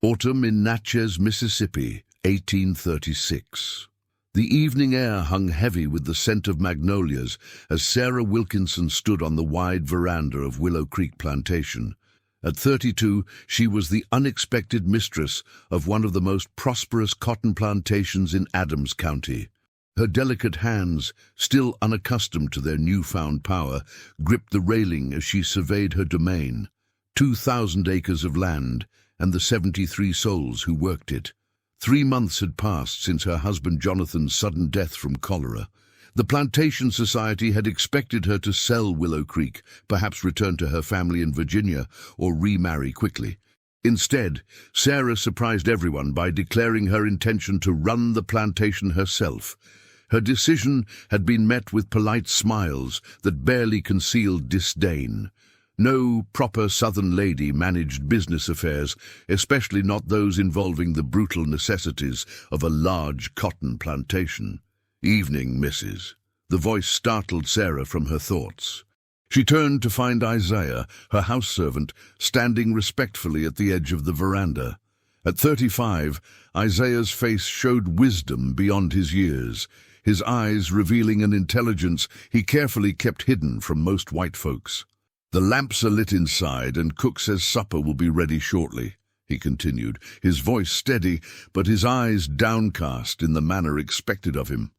Autumn in Natchez, Mississippi, 1836. The evening air hung heavy with the scent of magnolias as Sarah Wilkinson stood on the wide veranda of Willow Creek Plantation. At 32, she was the unexpected mistress of one of the most prosperous cotton plantations in Adams County. Her delicate hands, still unaccustomed to their newfound power, gripped the railing as she surveyed her domain, 2,000 acres of land, and the 73 souls who worked it. 3 months had passed since her husband Jonathan's sudden death from cholera. The Plantation Society had expected her to sell Willow Creek, perhaps return to her family in Virginia, or remarry quickly. Instead, Sarah surprised everyone by declaring her intention to run the plantation herself. Her decision had been met with polite smiles that barely concealed disdain. No proper Southern lady managed business affairs, especially not those involving the brutal necessities of a large cotton plantation. "Evening, Mrs." The voice startled Sarah from her thoughts. She turned to find Isaiah, her house servant, standing respectfully at the edge of the veranda. At 35, Isaiah's face showed wisdom beyond his years, his eyes revealing an intelligence he carefully kept hidden from most white folks. "The lamps are lit inside, and cook says supper will be ready shortly," he continued, his voice steady, but his eyes downcast in the manner expected of him.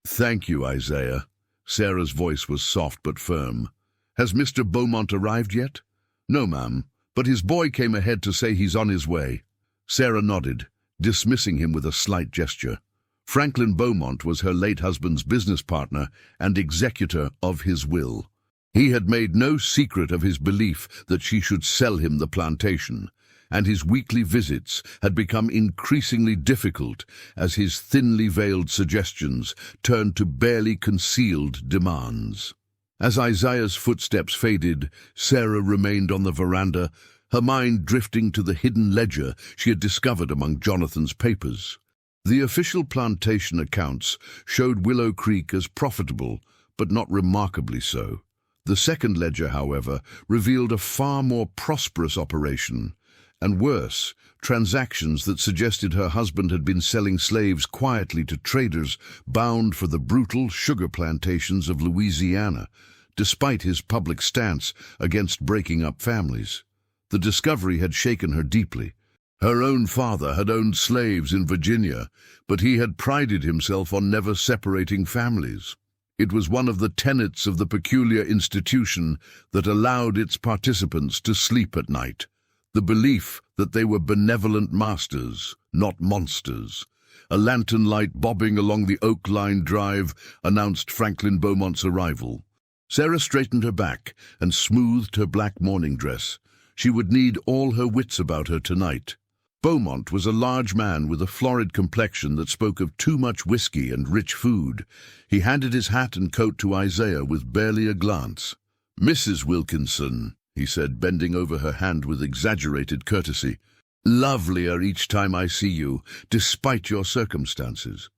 "Thank you, Isaiah." Sarah's voice was soft but firm. "Has Mr. Beaumont arrived yet?" "No, ma'am, but his boy came ahead to say he's on his way." Sarah nodded, dismissing him with a slight gesture. Franklin Beaumont was her late husband's business partner and executor of his will. He had made no secret of his belief that she should sell him the plantation, and his weekly visits had become increasingly difficult as his thinly veiled suggestions turned to barely concealed demands. As Isaiah's footsteps faded, Sarah remained on the veranda, her mind drifting to the hidden ledger she had discovered among Jonathan's papers. The official plantation accounts showed Willow Creek as profitable, but not remarkably so. The second ledger, however, revealed a far more prosperous operation, and worse, transactions that suggested her husband had been selling slaves quietly to traders bound for the brutal sugar plantations of Louisiana, despite his public stance against breaking up families. The discovery had shaken her deeply. Her own father had owned slaves in Virginia, but he had prided himself on never separating families. It was one of the tenets of the peculiar institution that allowed its participants to sleep at night, the belief that they were benevolent masters, not monsters. A lantern light bobbing along the oak-lined drive announced Franklin Beaumont's arrival. Sarah straightened her back and smoothed her black morning dress. She would need all her wits about her tonight. Beaumont was a large man with a florid complexion that spoke of too much whiskey and rich food. He handed his hat and coat to Isaiah with barely a glance. "Mrs. Wilkinson," he said, bending over her hand with exaggerated courtesy. "Lovelier each time I see you, despite your circumstances."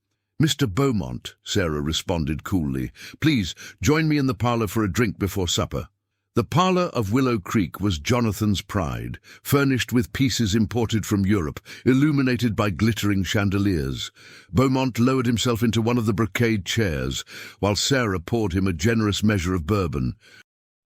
"Mr. Beaumont," Sarah responded coolly, "please join me in the parlor for a drink before supper." The parlor of Willow Creek was Jonathan's pride, furnished with pieces imported from Europe, illuminated by glittering chandeliers. Beaumont lowered himself into one of the brocade chairs, while Sarah poured him a generous measure of bourbon.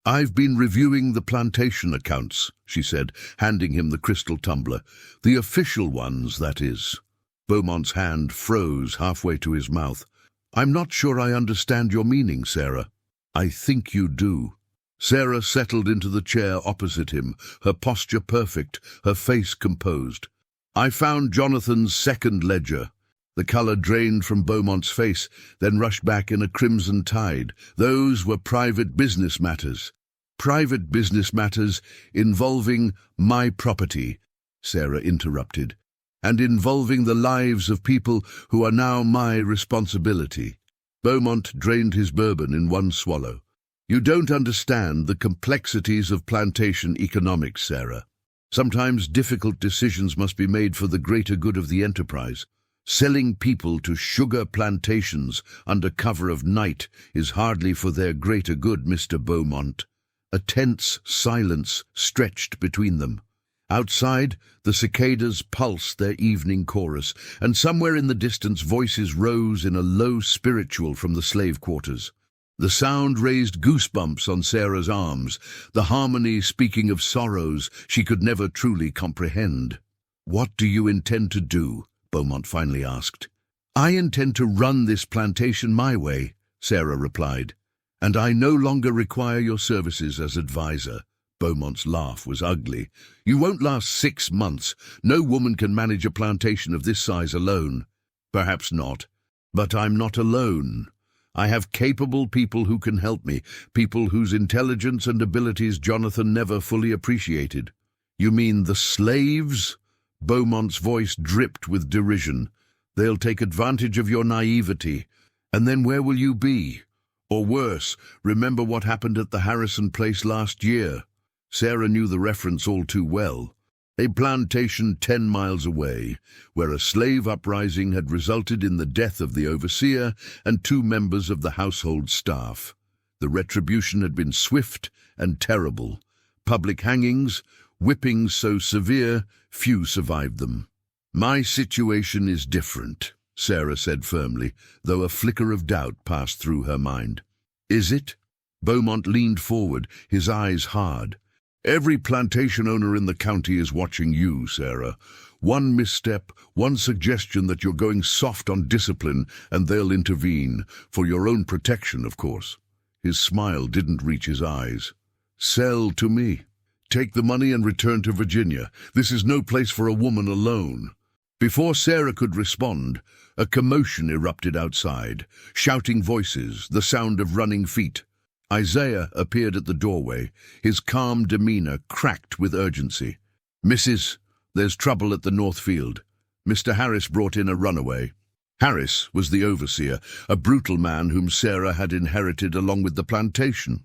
"I've been reviewing the plantation accounts," she said, handing him the crystal tumbler. "The official ones, that is." Beaumont's hand froze halfway to his mouth. "I'm not sure I understand your meaning, Sarah." "I think you do." Sarah settled into the chair opposite him, her posture perfect, her face composed. "I found Jonathan's second ledger." The color drained from Beaumont's face, then rushed back in a crimson tide. "Those were private business matters." "Private business matters involving my property," Sarah interrupted, "and involving the lives of people who are now my responsibility." Beaumont drained his bourbon in one swallow. "You don't understand the complexities of plantation economics, Sarah. Sometimes difficult decisions must be made for the greater good of the enterprise. Selling people to sugar plantations under cover of night is hardly for their greater good, Mr. Beaumont." A tense silence stretched between them. Outside, the cicadas pulsed their evening chorus, and somewhere in the distance voices rose in a low spiritual from the slave quarters. The sound raised goosebumps on Sarah's arms, the harmony speaking of sorrows she could never truly comprehend. "What do you intend to do?" Beaumont finally asked. "I intend to run this plantation my way," Sarah replied, "and I no longer require your services as advisor." Beaumont's laugh was ugly. "You won't last 6 months. No woman can manage a plantation of this size alone." "Perhaps not. But I'm not alone. I have capable people who can help me, people whose intelligence and abilities Jonathan never fully appreciated." "You mean the slaves?" Beaumont's voice dripped with derision. "They'll take advantage of your naivety. And then where will you be? Or worse, remember what happened at the Harrison place last year." Sarah knew the reference all too well. A plantation 10 miles away, where a slave uprising had resulted in the death of the overseer and 2 members of the household staff. The retribution had been swift and terrible. Public hangings, whippings so severe, few survived them. "My situation is different," Sarah said firmly, though a flicker of doubt passed through her mind. "Is it?" Beaumont leaned forward, his eyes hard. "Every plantation owner in the county is watching you, Sarah. One misstep, one suggestion that you're going soft on discipline, and they'll intervene, for your own protection, of course." His smile didn't reach his eyes. "Sell to me. Take the money and return to Virginia. This is no place for a woman alone." Before Sarah could respond, a commotion erupted outside, shouting voices, the sound of running feet. Isaiah appeared at the doorway, his calm demeanor cracked with urgency. "Mrs., there's trouble at the North Field. Mr. Harris brought in a runaway." Harris was the overseer, a brutal man whom Sarah had inherited along with the plantation.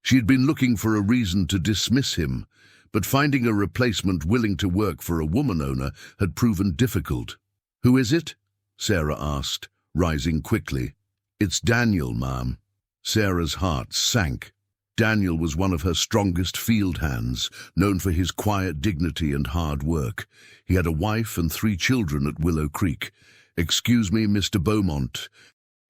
She had been looking for a reason to dismiss him, but finding a replacement willing to work for a woman owner had proven difficult. "Who is it?" Sarah asked, rising quickly. "It's Daniel, ma'am." Sarah's heart sank. Daniel was one of her strongest field hands, known for his quiet dignity and hard work. He had a wife and 3 children at Willow Creek. "Excuse me, Mr. Beaumont.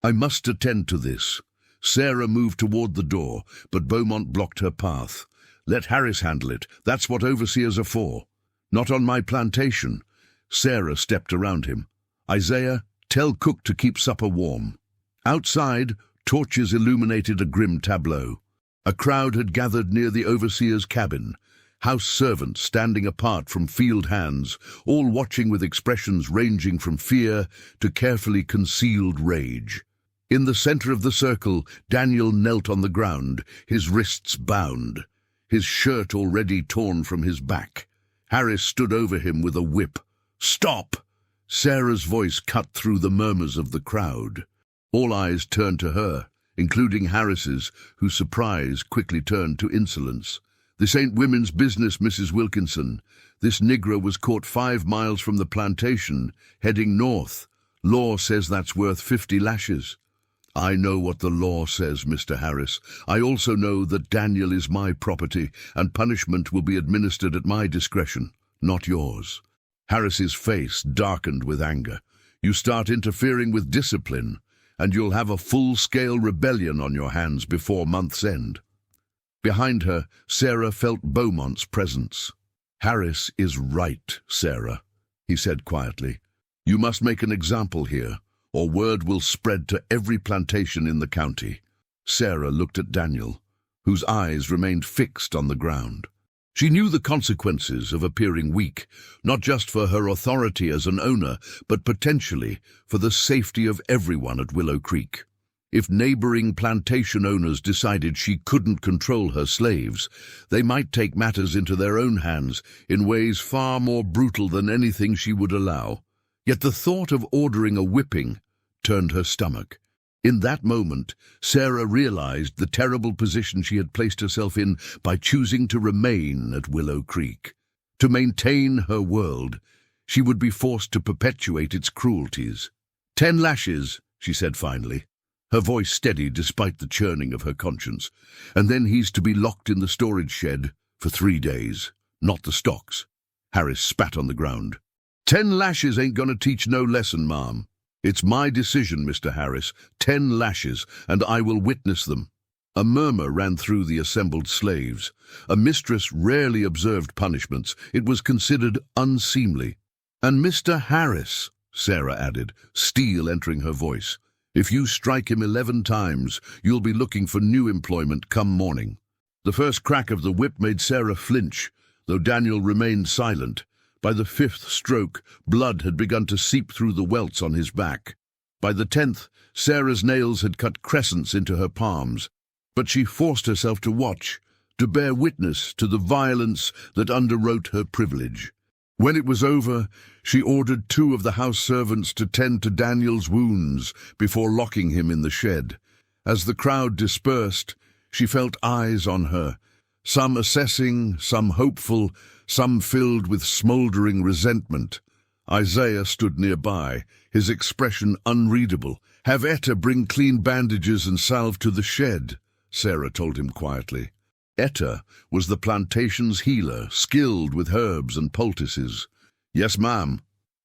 I must attend to this." Sarah moved toward the door, but Beaumont blocked her path. "Let Harris handle it. That's what overseers are for." "Not on my plantation." Sarah stepped around him. "Isaiah, tell cook to keep supper warm." Outside, torches illuminated a grim tableau. A crowd had gathered near the overseer's cabin, house servants standing apart from field hands, all watching with expressions ranging from fear to carefully concealed rage. In the center of the circle, Daniel knelt on the ground, his wrists bound, his shirt already torn from his back. Harris stood over him with a whip. "Stop!" Sarah's voice cut through the murmurs of the crowd. All eyes turned to her, including Harris's, whose surprise quickly turned to insolence. "This ain't women's business, Mrs. Wilkinson. This nigger was caught 5 miles from the plantation, heading north. Law says that's worth 50 lashes. "I know what the law says, Mr. Harris. I also know that Daniel is my property, and punishment will be administered at my discretion, not yours." Harris's face darkened with anger. "You start interfering with discipline, and you'll have a full-scale rebellion on your hands before month's end." Behind her, Sarah felt Beaumont's presence. "Harris is right, Sarah," he said quietly. "You must make an example here, or word will spread to every plantation in the county." Sarah looked at Daniel, whose eyes remained fixed on the ground. She knew the consequences of appearing weak, not just for her authority as an owner, but potentially for the safety of everyone at Willow Creek. If neighboring plantation owners decided she couldn't control her slaves, they might take matters into their own hands in ways far more brutal than anything she would allow. Yet the thought of ordering a whipping turned her stomach. In that moment, Sarah realized the terrible position she had placed herself in by choosing to remain at Willow Creek. To maintain her world, she would be forced to perpetuate its cruelties. 10 lashes, she said finally, her voice steady despite the churning of her conscience. "And then he's to be locked in the storage shed for 3 days, not the stocks." Harris spat on the ground. 10 lashes ain't gonna teach no lesson, ma'am. It's my decision, Mr. Harris. 10 lashes, and I will witness them. A murmur ran through the assembled slaves. A mistress rarely observed punishments. It was considered unseemly. And Mr. Harris, Sarah added, steel entering her voice, if you strike him 11 times, you'll be looking for new employment come morning. The first crack of the whip made Sarah flinch, though Daniel remained silent. By the 5th stroke, blood had begun to seep through the welts on his back. By the 10th, Sarah's nails had cut crescents into her palms, but she forced herself to watch, to bear witness to the violence that underwrote her privilege. When it was over, she ordered 2 of the house servants to tend to Daniel's wounds before locking him in the shed. As the crowd dispersed, she felt eyes on her, some assessing, some hopeful, some filled with smouldering resentment. Isaiah stood nearby, his expression unreadable. "Have Etta bring clean bandages and salve to the shed," Sarah told him quietly. Etta was the plantation's healer, skilled with herbs and poultices. "Yes, ma'am."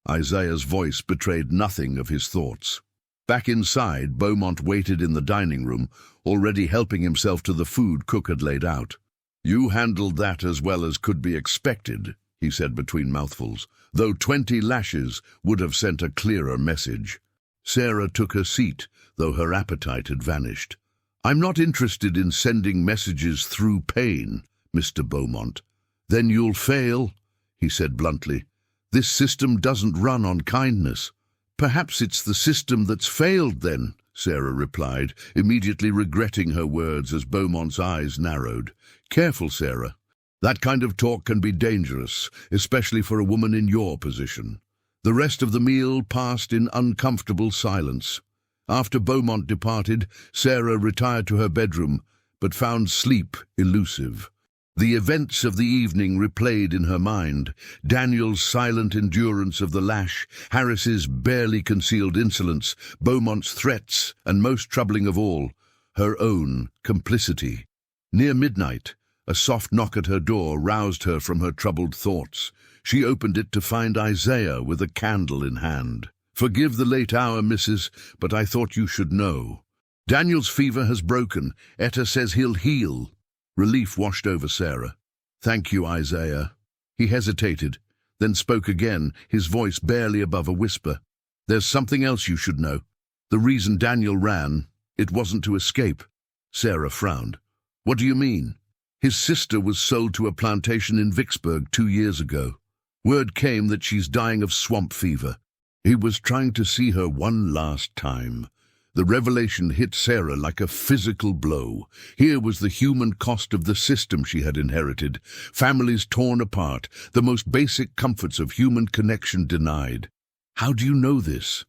Isaiah's voice betrayed nothing of his thoughts. Back inside, Beaumont waited in the dining room, already helping himself to the food cook had laid out. "You handled that as well as could be expected," he said between mouthfuls, though 20 lashes would have sent a clearer message. Sarah took her seat, though her appetite had vanished. "I'm not interested in sending messages through pain, Mr. Beaumont." "Then you'll fail," he said bluntly. "This system doesn't run on kindness." "Perhaps it's the system that's failed, then," Sarah replied, immediately regretting her words as Beaumont's eyes narrowed. "Careful, Sarah. That kind of talk can be dangerous, especially for a woman in your position." The rest of the meal passed in uncomfortable silence. After Beaumont departed, Sarah retired to her bedroom, but found sleep elusive. The events of the evening replayed in her mind: Daniel's silent endurance of the lash, Harris's barely concealed insolence, Beaumont's threats, and most troubling of all, her own complicity. Near midnight, a soft knock at her door roused her from her troubled thoughts. She opened it to find Isaiah with a candle in hand. "Forgive the late hour, missus, but I thought you should know. Daniel's fever has broken. Etta says he'll heal." Relief washed over Sarah. "Thank you, Isaiah." He hesitated, then spoke again, his voice barely above a whisper. "There's something else you should know. The reason Daniel ran, it wasn't to escape." Sarah frowned. "What do you mean?" "His sister was sold to a plantation in Vicksburg 2 years ago. Word came that she's dying of swamp fever. He was trying to see her one last time." The revelation hit Sarah like a physical blow. Here was the human cost of the system she had inherited. Families torn apart, the most basic comforts of human connection denied. "How do you know this?"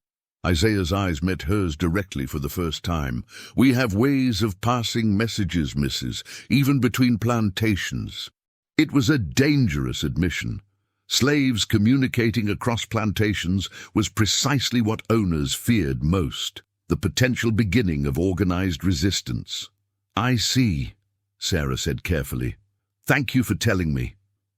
Isaiah's eyes met hers directly for the first time. "We have ways of passing messages, missus, even between plantations." It was a dangerous admission. Slaves communicating across plantations was precisely what owners feared most, the potential beginning of organized resistance. "I see," Sarah said carefully. "Thank you for telling me."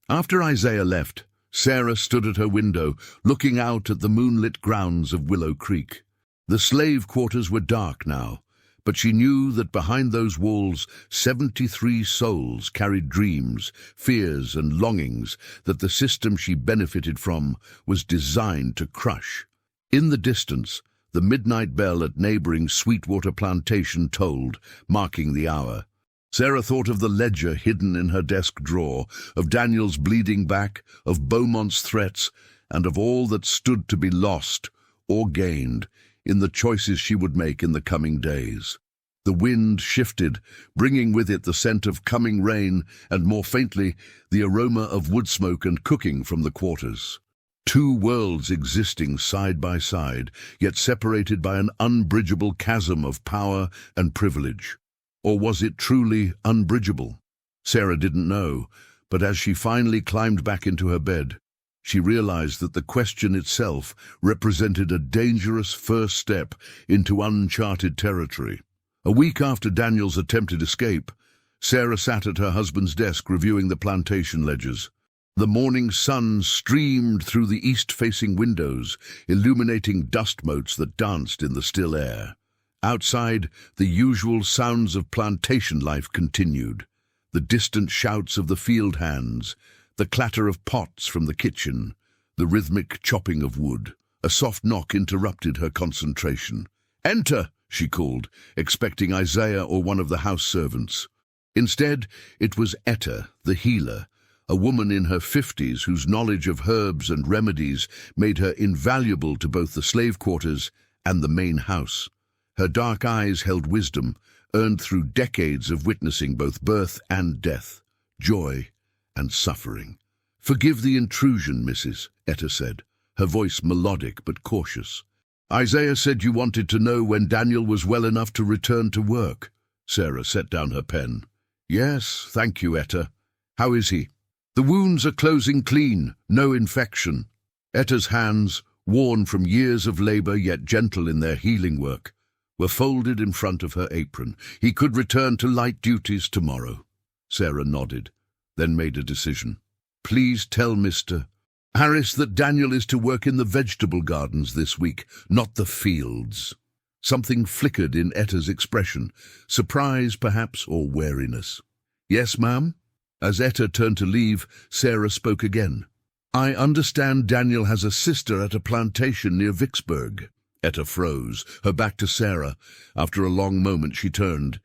After Isaiah left, Sarah stood at her window, looking out at the moonlit grounds of Willow Creek. The slave quarters were dark now, but she knew that behind those walls 73 souls carried dreams, fears, and longings that the system she benefited from was designed to crush. In the distance, the midnight bell at neighboring Sweetwater Plantation tolled, marking the hour. Sarah thought of the ledger hidden in her desk drawer, of Daniel's bleeding back, of Beaumont's threats, and of all that stood to be lost or gained in the choices she would make in the coming days. The wind shifted, bringing with it the scent of coming rain and, more faintly, the aroma of wood smoke and cooking from the quarters. 2 worlds existing side by side, yet separated by an unbridgeable chasm of power and privilege. Or was it truly unbridgeable? Sarah didn't know, but as she finally climbed back into her bed, she realized that the question itself represented a dangerous first step into uncharted territory. A week after Daniel's attempted escape, Sarah sat at her husband's desk reviewing the plantation ledgers. The morning sun streamed through the east-facing windows, illuminating dust motes that danced in the still air. Outside, the usual sounds of plantation life continued. The distant shouts of the field hands, the clatter of pots from the kitchen, the rhythmic chopping of wood. A soft knock interrupted her concentration. "Enter!" she called, expecting Isaiah or one of the house servants. Instead, it was Etta, the healer, a woman in her 50s whose knowledge of herbs and remedies made her invaluable to both the slave quarters and the main house. Her dark eyes held wisdom, earned through decades of witnessing both birth and death, joy and suffering. "Forgive the intrusion, Mrs., Etta said, her voice melodic but cautious. "Isaiah said you wanted to know when Daniel was well enough to return to work." Sarah set down her pen. "Yes, thank you, Etta. How is he?" "The wounds are closing clean, no infection." Etta's hands, worn from years of labor yet gentle in their healing work, were folded in front of her apron. "He could return to light duties tomorrow." Sarah nodded, then made a decision. "Please tell Mr. Harris that Daniel is to work in the vegetable gardens this week, not the fields." Something flickered in Etta's expression, surprise perhaps, or wariness. "Yes, ma'am?" As Etta turned to leave, Sarah spoke again. "I understand Daniel has a sister at a plantation near Vicksburg." Etta froze, her back to Sarah. After a long moment she turned.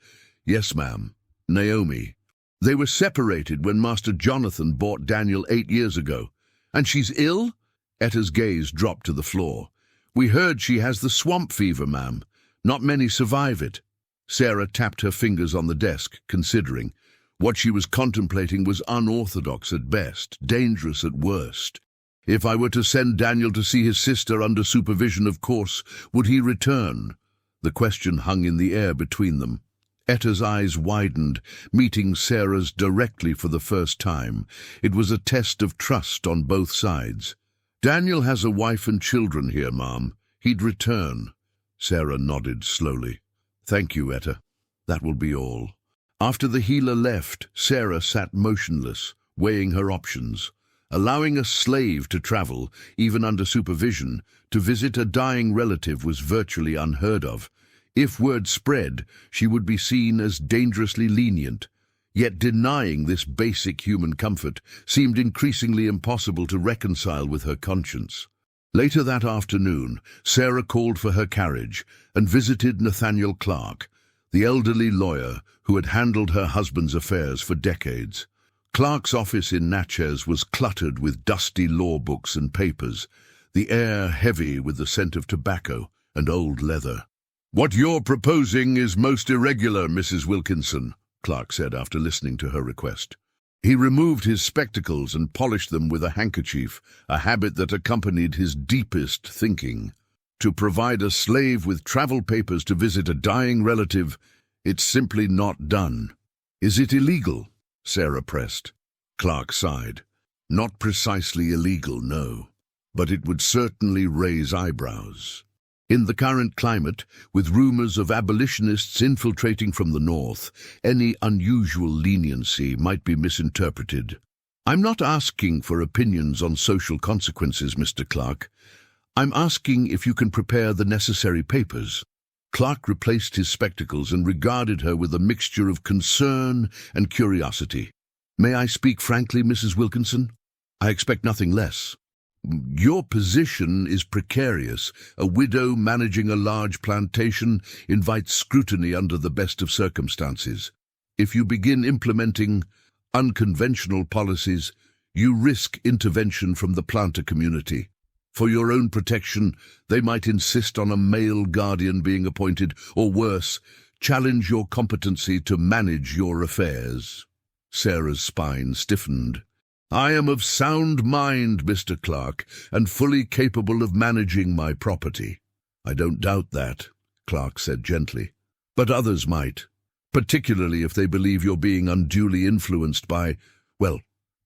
"Yes, ma'am. Naomi. They were separated when Master Jonathan bought Daniel 8 years ago. And she's ill?" Etta's gaze dropped to the floor. "We heard she has the swamp fever, ma'am. Not many survive it." Sarah tapped her fingers on the desk, considering. What she was contemplating was unorthodox at best, dangerous at worst. If I were to send Daniel to see his sister under supervision, of course, would he return? The question hung in the air between them. Etta's eyes widened, meeting Sarah's directly for the first time. It was a test of trust on both sides. "Daniel has a wife and children here, ma'am. He'd return." Sarah nodded slowly. "Thank you, Etta. That will be all." After the healer left, Sarah sat motionless, weighing her options. Allowing a slave to travel, even under supervision, to visit a dying relative was virtually unheard of. If word spread, she would be seen as dangerously lenient. Yet denying this basic human comfort seemed increasingly impossible to reconcile with her conscience. Later that afternoon, Sarah called for her carriage and visited Nathaniel Clark, the elderly lawyer who had handled her husband's affairs for decades. Clark's office in Natchez was cluttered with dusty law books and papers, the air heavy with the scent of tobacco and old leather. "What you're proposing is most irregular, Mrs. Wilkinson," Clark said after listening to her request. He removed his spectacles and polished them with a handkerchief, a habit that accompanied his deepest thinking. "To provide a slave with travel papers to visit a dying relative, it's simply not done." "Is it illegal?" Sarah pressed. Clark sighed. "Not precisely illegal, no. But it would certainly raise eyebrows. In the current climate, with rumors of abolitionists infiltrating from the north, any unusual leniency might be misinterpreted. I'm not asking for opinions on social consequences, Mr. Clark. I'm asking if you can prepare the necessary papers." Clark replaced his spectacles and regarded her with a mixture of concern and curiosity. "May I speak frankly, Mrs. Wilkinson? I expect nothing less. Your position is precarious. A widow managing a large plantation invites scrutiny under the best of circumstances. If you begin implementing unconventional policies, you risk intervention from the planter community. For your own protection, they might insist on a male guardian being appointed, or worse, challenge your competency to manage your affairs." Sarah's spine stiffened. "I am of sound mind, Mr. Clark, and fully capable of managing my property." "I don't doubt that," Clark said gently. "But others might, particularly if they believe you're being unduly influenced by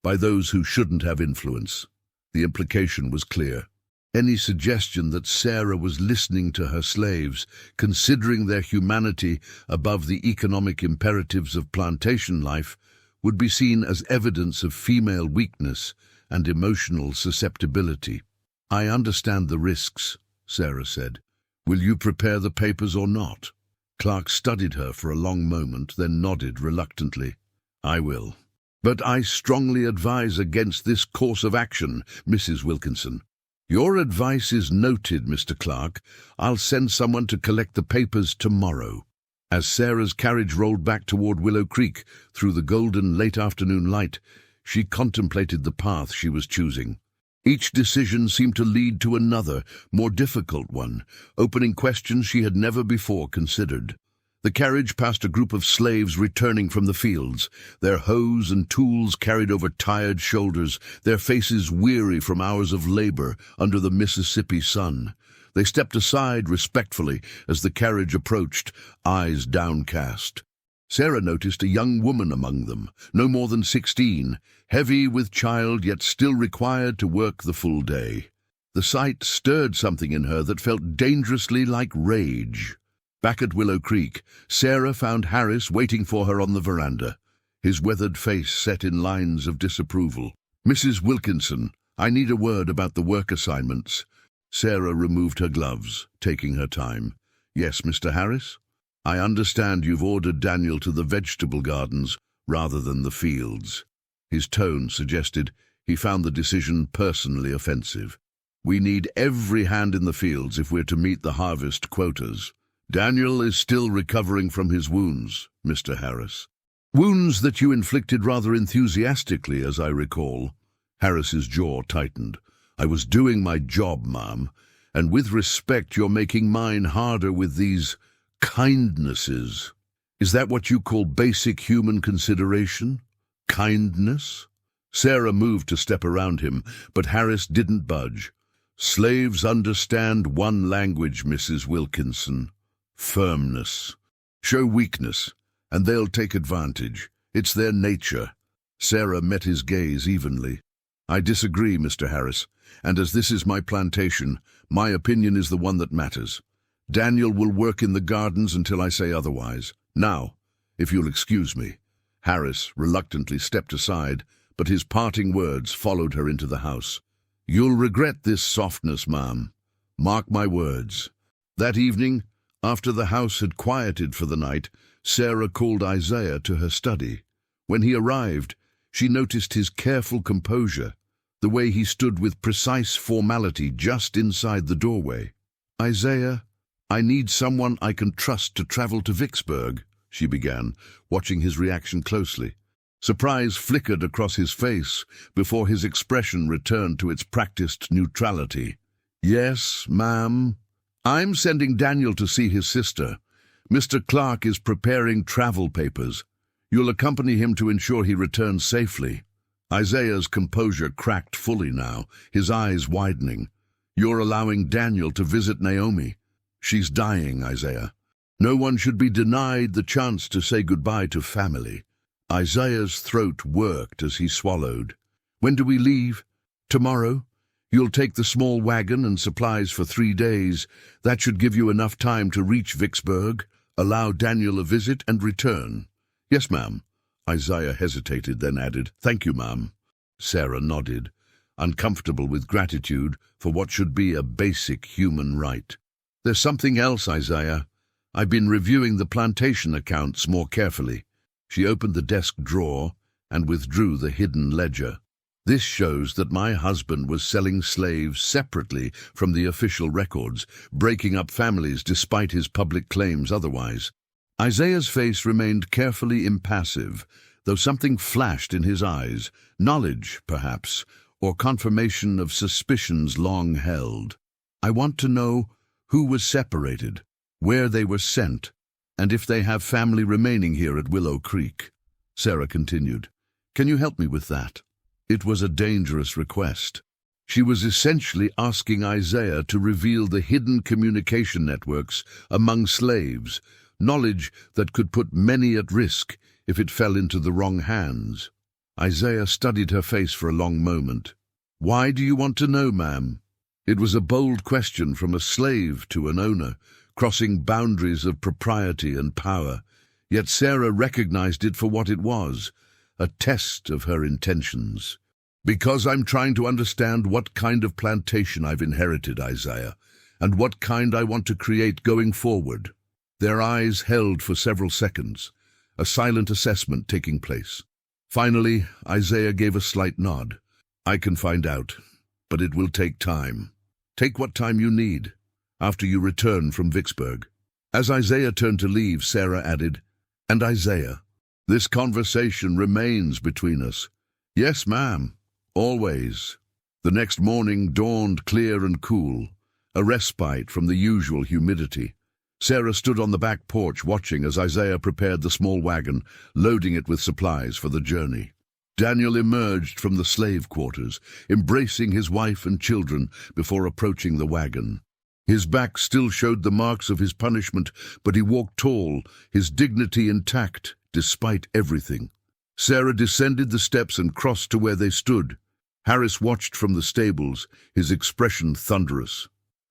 those who shouldn't have influence." The implication was clear. Any suggestion that Sarah was listening to her slaves, considering their humanity above the economic imperatives of plantation life, would be seen as evidence of female weakness and emotional susceptibility. "I understand the risks," Sarah said. "Will you prepare the papers or not?" Clark studied her for a long moment, then nodded reluctantly. "I will. But I strongly advise against this course of action, Mrs. Wilkinson." "Your advice is noted, Mr. Clark. I'll send someone to collect the papers tomorrow." As Sarah's carriage rolled back toward Willow Creek through the golden late-afternoon light, she contemplated the path she was choosing. Each decision seemed to lead to another, more difficult one, opening questions she had never before considered. The carriage passed a group of slaves returning from the fields, their hoes and tools carried over tired shoulders, their faces weary from hours of labor under the Mississippi sun. They stepped aside respectfully as the carriage approached, eyes downcast. Sarah noticed a young woman among them, no more than 16, heavy with child yet still required to work the full day. The sight stirred something in her that felt dangerously like rage. Back at Willow Creek, Sarah found Harris waiting for her on the veranda, his weathered face set in lines of disapproval. "Mrs. Wilkinson, I need a word about the work assignments." Sarah removed her gloves, taking her time. "Yes, Mr. Harris? I understand you've ordered Daniel to the vegetable gardens rather than the fields." His tone suggested he found the decision personally offensive. "We need every hand in the fields if we're to meet the harvest quotas. Daniel is still recovering from his wounds, Mr. Harris." "Wounds that you inflicted rather enthusiastically, as I recall." Harris's jaw tightened. "I was doing my job, ma'am, and with respect you're making mine harder with these kindnesses. Is that what you call basic human consideration? Kindness?" Sarah moved to step around him, but Harris didn't budge. "Slaves understand one language, Mrs. Wilkinson. Firmness. Show weakness, and they'll take advantage. It's their nature." Sarah met his gaze evenly. "I disagree, Mr. Harris, and as this is my plantation, my opinion is the one that matters. Daniel will work in the gardens until I say otherwise. Now, if you'll excuse me." Harris reluctantly stepped aside, but his parting words followed her into the house. "You'll regret this softness, ma'am. Mark my words." That evening, after the house had quieted for the night, Sarah called Isaiah to her study. When he arrived, she noticed his careful composure, the way he stood with precise formality just inside the doorway. "Isaiah, I need someone I can trust to travel to Vicksburg," she began, watching his reaction closely. Surprise flickered across his face before his expression returned to its practiced neutrality. "Yes, ma'am. I'm sending Daniel to see his sister. Mr. Clark is preparing travel papers. You'll accompany him to ensure he returns safely." Isaiah's composure cracked fully now, his eyes widening. "You're allowing Daniel to visit Naomi. She's dying, Isaiah. No one should be denied the chance to say goodbye to family." Isaiah's throat worked as he swallowed. "When do we leave?" "Tomorrow. You'll take the small wagon and supplies for 3 days. That should give you enough time to reach Vicksburg, allow Daniel a visit, and return." "Yes, ma'am." Isaiah hesitated, then added, "Thank you, ma'am." Sarah nodded, uncomfortable with gratitude for what should be a basic human right. "There's something else, Isaiah. I've been reviewing the plantation accounts more carefully." She opened the desk drawer and withdrew the hidden ledger. "This shows that my husband was selling slaves separately from the official records, breaking up families despite his public claims otherwise." Isaiah's face remained carefully impassive, though something flashed in his eyes, knowledge, perhaps, or confirmation of suspicions long held. "I want to know who was separated, where they were sent, and if they have family remaining here at Willow Creek." Sarah continued, "Can you help me with that?" It was a dangerous request. She was essentially asking Isaiah to reveal the hidden communication networks among slaves, knowledge that could put many at risk if it fell into the wrong hands. Isaiah studied her face for a long moment. "Why do you want to know, ma'am?" It was a bold question from a slave to an owner, crossing boundaries of propriety and power, yet Sarah recognized it for what it was, a test of her intentions. Because I'm trying to understand what kind of plantation I've inherited, Isaiah, and what kind I want to create going forward. Their eyes held for several seconds, a silent assessment taking place. Finally, Isaiah gave a slight nod. I can find out, but it will take time. Take what time you need, after you return from Vicksburg. As Isaiah turned to leave, Sarah added, "And Isaiah, this conversation remains between us." "Yes, ma'am, always." The next morning dawned clear and cool, a respite from the usual humidity. Sarah stood on the back porch watching as Isaiah prepared the small wagon, loading it with supplies for the journey. Daniel emerged from the slave quarters, embracing his wife and children before approaching the wagon. His back still showed the marks of his punishment, but he walked tall, his dignity intact, despite everything. Sarah descended the steps and crossed to where they stood. Harris watched from the stables, his expression thunderous.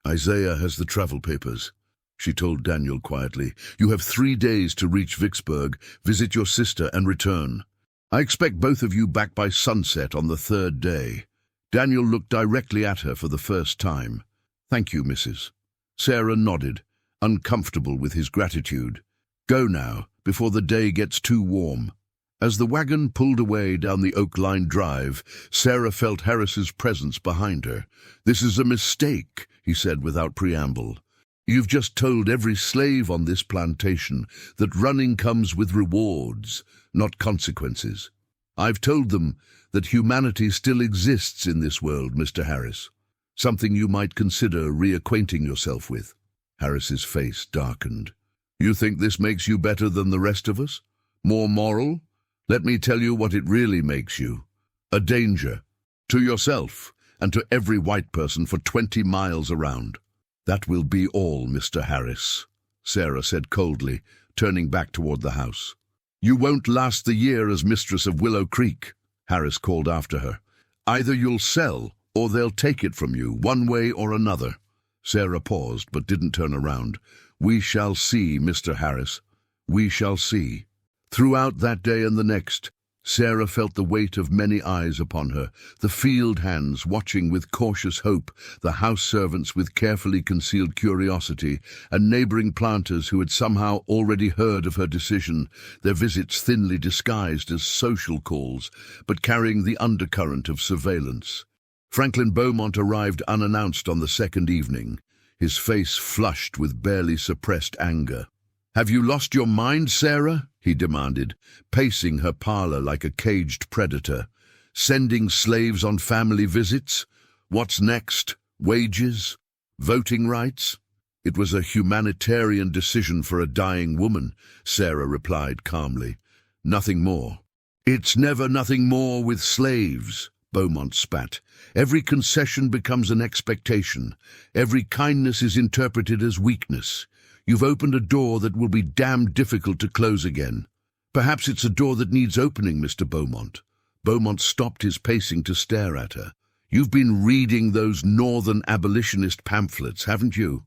"Isaiah has the travel papers," she told Daniel quietly. "You have 3 days to reach Vicksburg, visit your sister, and return. I expect both of you back by sunset on the 3rd day." Daniel looked directly at her for the first time. "Thank you, Mrs." Sarah nodded, uncomfortable with his gratitude. "Go now, before the day gets too warm." As the wagon pulled away down the oak-lined drive, Sarah felt Harris's presence behind her. "This is a mistake," he said without preamble. "You've just told every slave on this plantation that running comes with rewards, not consequences. I've told them that humanity still exists in this world, Mr. Harris, something you might consider reacquainting yourself with." Harris's face darkened. "You think this makes you better than the rest of us? More moral? Let me tell you what it really makes you. A danger. To yourself and to every white person for 20 miles around." "That will be all, Mr. Harris," Sarah said coldly, turning back toward the house. "You won't last the year as mistress of Willow Creek," Harris called after her. "Either you'll sell or they'll take it from you, one way or another." Sarah paused but didn't turn around. "We shall see, Mr. Harris. We shall see." Throughout that day and the next, Sarah felt the weight of many eyes upon her, the field hands watching with cautious hope, the house servants with carefully concealed curiosity, and neighboring planters who had somehow already heard of her decision, their visits thinly disguised as social calls, but carrying the undercurrent of surveillance. Franklin Beaumont arrived unannounced on the 2nd evening, his face flushed with barely suppressed anger. "Have you lost your mind, Sarah?" he demanded, pacing her parlor like a caged predator. "Sending slaves on family visits? What's next? Wages? Voting rights?" "It was a humanitarian decision for a dying woman," Sarah replied calmly. "Nothing more." "It's never nothing more with slaves," Beaumont spat. "Every concession becomes an expectation. Every kindness is interpreted as weakness. You've opened a door that will be damned difficult to close again." "Perhaps it's a door that needs opening, Mr. Beaumont." Beaumont stopped his pacing to stare at her. "You've been reading those northern abolitionist pamphlets, haven't you?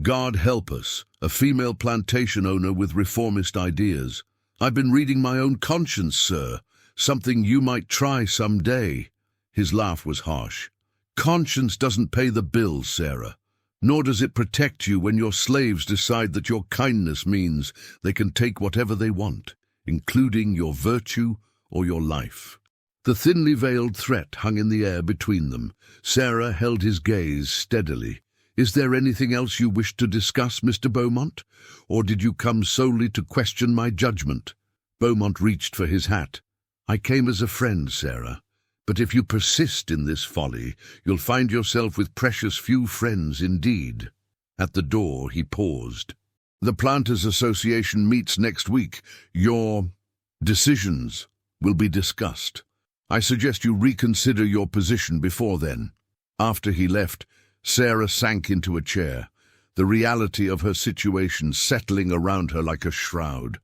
God help us, a female plantation owner with reformist ideas." "I've been reading my own conscience, sir. Something you might try some day." His laugh was harsh. "Conscience doesn't pay the bills, Sarah. Nor does it protect you when your slaves decide that your kindness means they can take whatever they want, including your virtue or your life." The thinly veiled threat hung in the air between them. Sarah held his gaze steadily. "Is there anything else you wish to discuss, Mr. Beaumont? Or did you come solely to question my judgment?" Beaumont reached for his hat. "I came as a friend, Sarah. But if you persist in this folly, you'll find yourself with precious few friends indeed." At the door he paused. "The Planters Association meets next week. Your decisions will be discussed. I suggest you reconsider your position before then." After he left, Sarah sank into a chair, the reality of her situation settling around her like a shroud.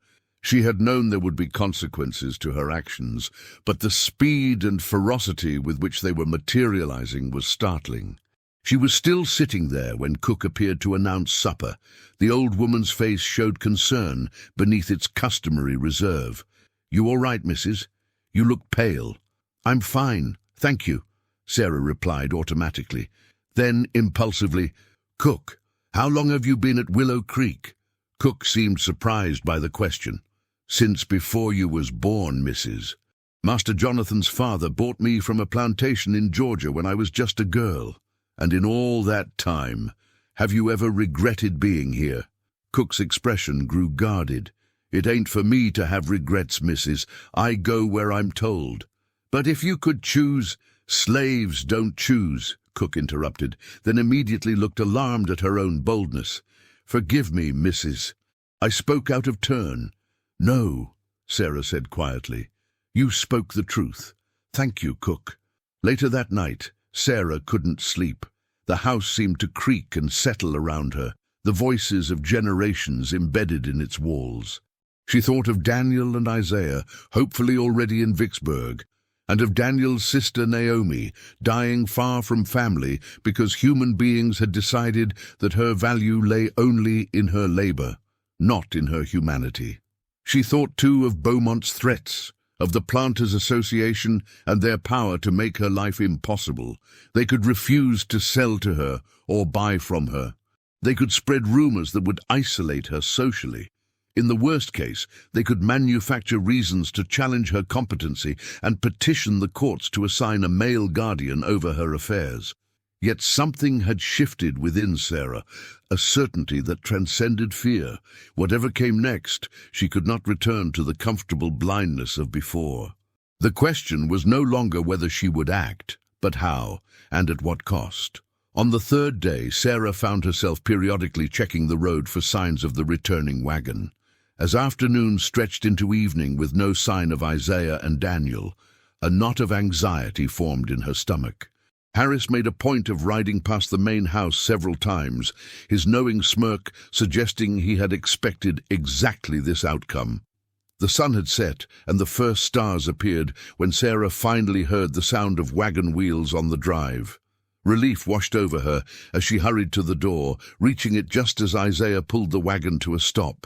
She had known there would be consequences to her actions, but the speed and ferocity with which they were materializing was startling. She was still sitting there when Cook appeared to announce supper. The old woman's face showed concern beneath its customary reserve. "You all right, Mrs.? You look pale." "I'm fine, "Thank you," Sarah replied automatically. Then, impulsively, "Cook, how long have you been at Willow Creek?" Cook seemed surprised by the question. "Since before you was born, Mrs. Master Jonathan's father bought me from a plantation in Georgia when I was just a girl. And in all that time, have you ever regretted being here?" Cook's expression grew guarded. "It ain't for me to have regrets, Mrs. I go where I'm told." "But if you could choose—" "Slaves don't choose," Cook interrupted, then immediately looked alarmed at her own boldness. "Forgive me, Mrs. I spoke out of turn." "No," Sarah said quietly. "You spoke the truth. Thank you, Cook." Later that night, Sarah couldn't sleep. The house seemed to creak and settle around her, the voices of generations embedded in its walls. She thought of Daniel and Isaiah, hopefully already in Vicksburg, and of Daniel's sister Naomi, dying far from family because human beings had decided that her value lay only in her labor, not in her humanity. She thought too of Beaumont's threats, of the Planters Association and their power to make her life impossible. They could refuse to sell to her or buy from her. They could spread rumors that would isolate her socially. In the worst case, they could manufacture reasons to challenge her competency and petition the courts to assign a male guardian over her affairs. Yet something had shifted within Sarah, a certainty that transcended fear. Whatever came next, she could not return to the comfortable blindness of before. The question was no longer whether she would act, but how, and at what cost. On the third day, Sarah found herself periodically checking the road for signs of the returning wagon. As afternoon stretched into evening with no sign of Isaiah and Daniel, a knot of anxiety formed in her stomach. Harris made a point of riding past the main house several times, his knowing smirk suggesting he had expected exactly this outcome. The sun had set, and the first stars appeared when Sarah finally heard the sound of wagon wheels on the drive. Relief washed over her as she hurried to the door, reaching it just as Isaiah pulled the wagon to a stop.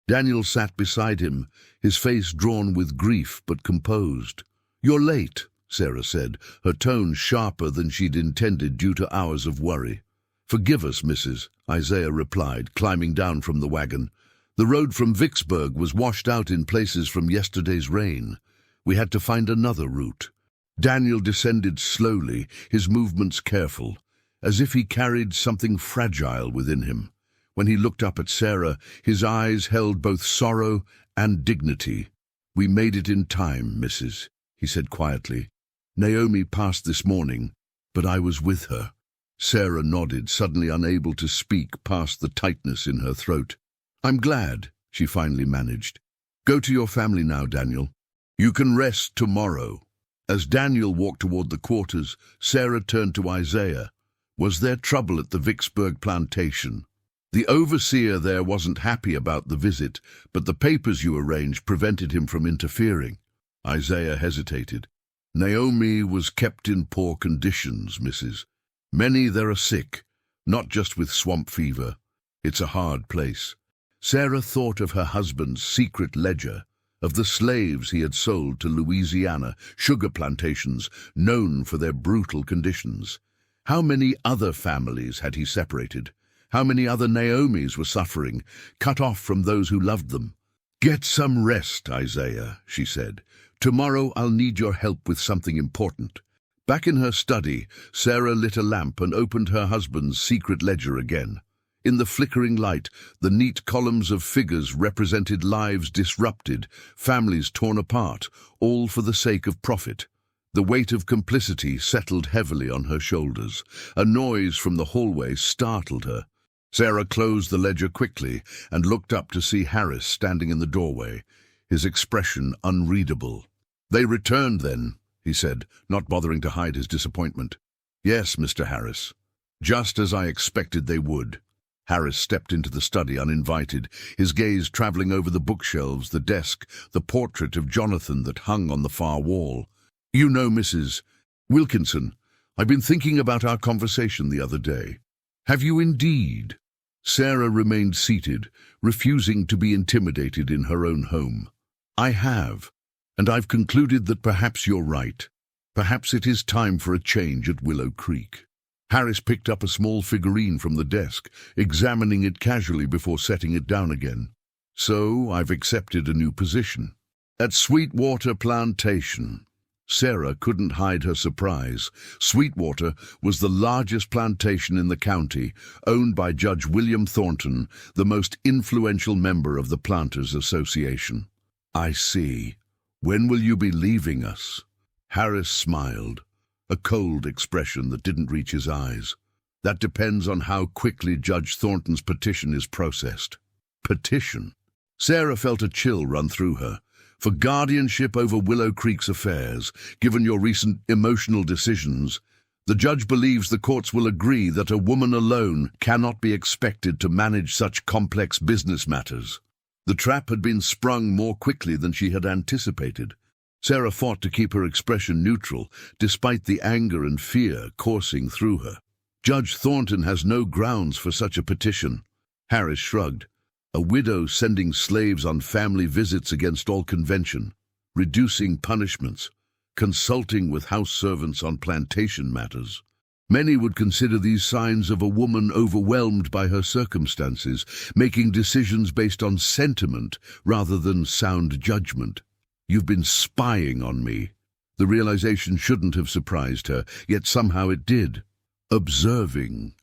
Daniel sat beside him, his face drawn with grief but composed. "You're late," Sarah said, her tone sharper than she'd intended due to hours of worry. "Forgive us, Mrs.," Isaiah replied, climbing down from the wagon. "The road from Vicksburg was washed out in places from yesterday's rain. We had to find another route." Daniel descended slowly, his movements careful, as if he carried something fragile within him. When he looked up at Sarah, his eyes held both sorrow and dignity. "We made it in time, Mrs.," he said quietly. "Naomi passed this morning, but I was with her." Sarah nodded, suddenly unable to speak past the tightness in her throat. "I'm glad," she finally managed. "Go to your family now, Daniel. You can rest tomorrow." As Daniel walked toward the quarters, Sarah turned to Isaiah. "Was there trouble at the Vicksburg plantation?" "The overseer there wasn't happy about the visit, but the papers you arranged prevented him from interfering." Isaiah hesitated. "Naomi was kept in poor conditions, Mrs. Many there are sick, not just with swamp fever. It's a hard place." Sarah thought of her husband's secret ledger, of the slaves he had sold to Louisiana, sugar plantations known for their brutal conditions. How many other families had he separated? How many other Naomis were suffering, cut off from those who loved them? "Get some rest, Isaiah," she said. "Tomorrow I'll need your help with something important." Back in her study, Sarah lit a lamp and opened her husband's secret ledger again. In the flickering light, the neat columns of figures represented lives disrupted, families torn apart, all for the sake of profit. The weight of complicity settled heavily on her shoulders. A noise from the hallway startled her. Sarah closed the ledger quickly and looked up to see Harris standing in the doorway, his expression unreadable. "They returned then," he said, not bothering to hide his disappointment. "Yes, Mr. Harris. Just as I expected they would." Harris stepped into the study uninvited, his gaze traveling over the bookshelves, the desk, the portrait of Jonathan that hung on the far wall. "You know, Mrs. Wilkinson, I've been thinking about our conversation the other day." "Have you indeed?" Sarah remained seated, refusing to be intimidated in her own home. "I have, and I've concluded that perhaps you're right. Perhaps it is time for a change at Willow Creek. Harris picked up a small figurine from the desk, examining it casually before setting it down again. So I've accepted a new position. At Sweetwater Plantation. Sarah couldn't hide her surprise. Sweetwater was the largest plantation in the county, owned by Judge William Thornton, the most influential member of the Planters Association. I see. When will you be leaving us? Harris smiled, a cold expression that didn't reach his eyes. That depends on how quickly Judge Thornton's petition is processed. Petition? Sarah felt a chill run through her. For guardianship over Willow Creek's affairs, given your recent emotional decisions, the judge believes the courts will agree that a woman alone cannot be expected to manage such complex business matters. The trap had been sprung more quickly than she had anticipated. Sarah fought to keep her expression neutral, despite the anger and fear coursing through her. Judge Thornton has no grounds for such a petition. Harris shrugged. A widow sending slaves on family visits against all convention, reducing punishments, consulting with house servants on plantation matters. Many would consider these signs of a woman overwhelmed by her circumstances, making decisions based on sentiment rather than sound judgment. You've been spying on me. The realization shouldn't have surprised her, yet somehow it did. Observing,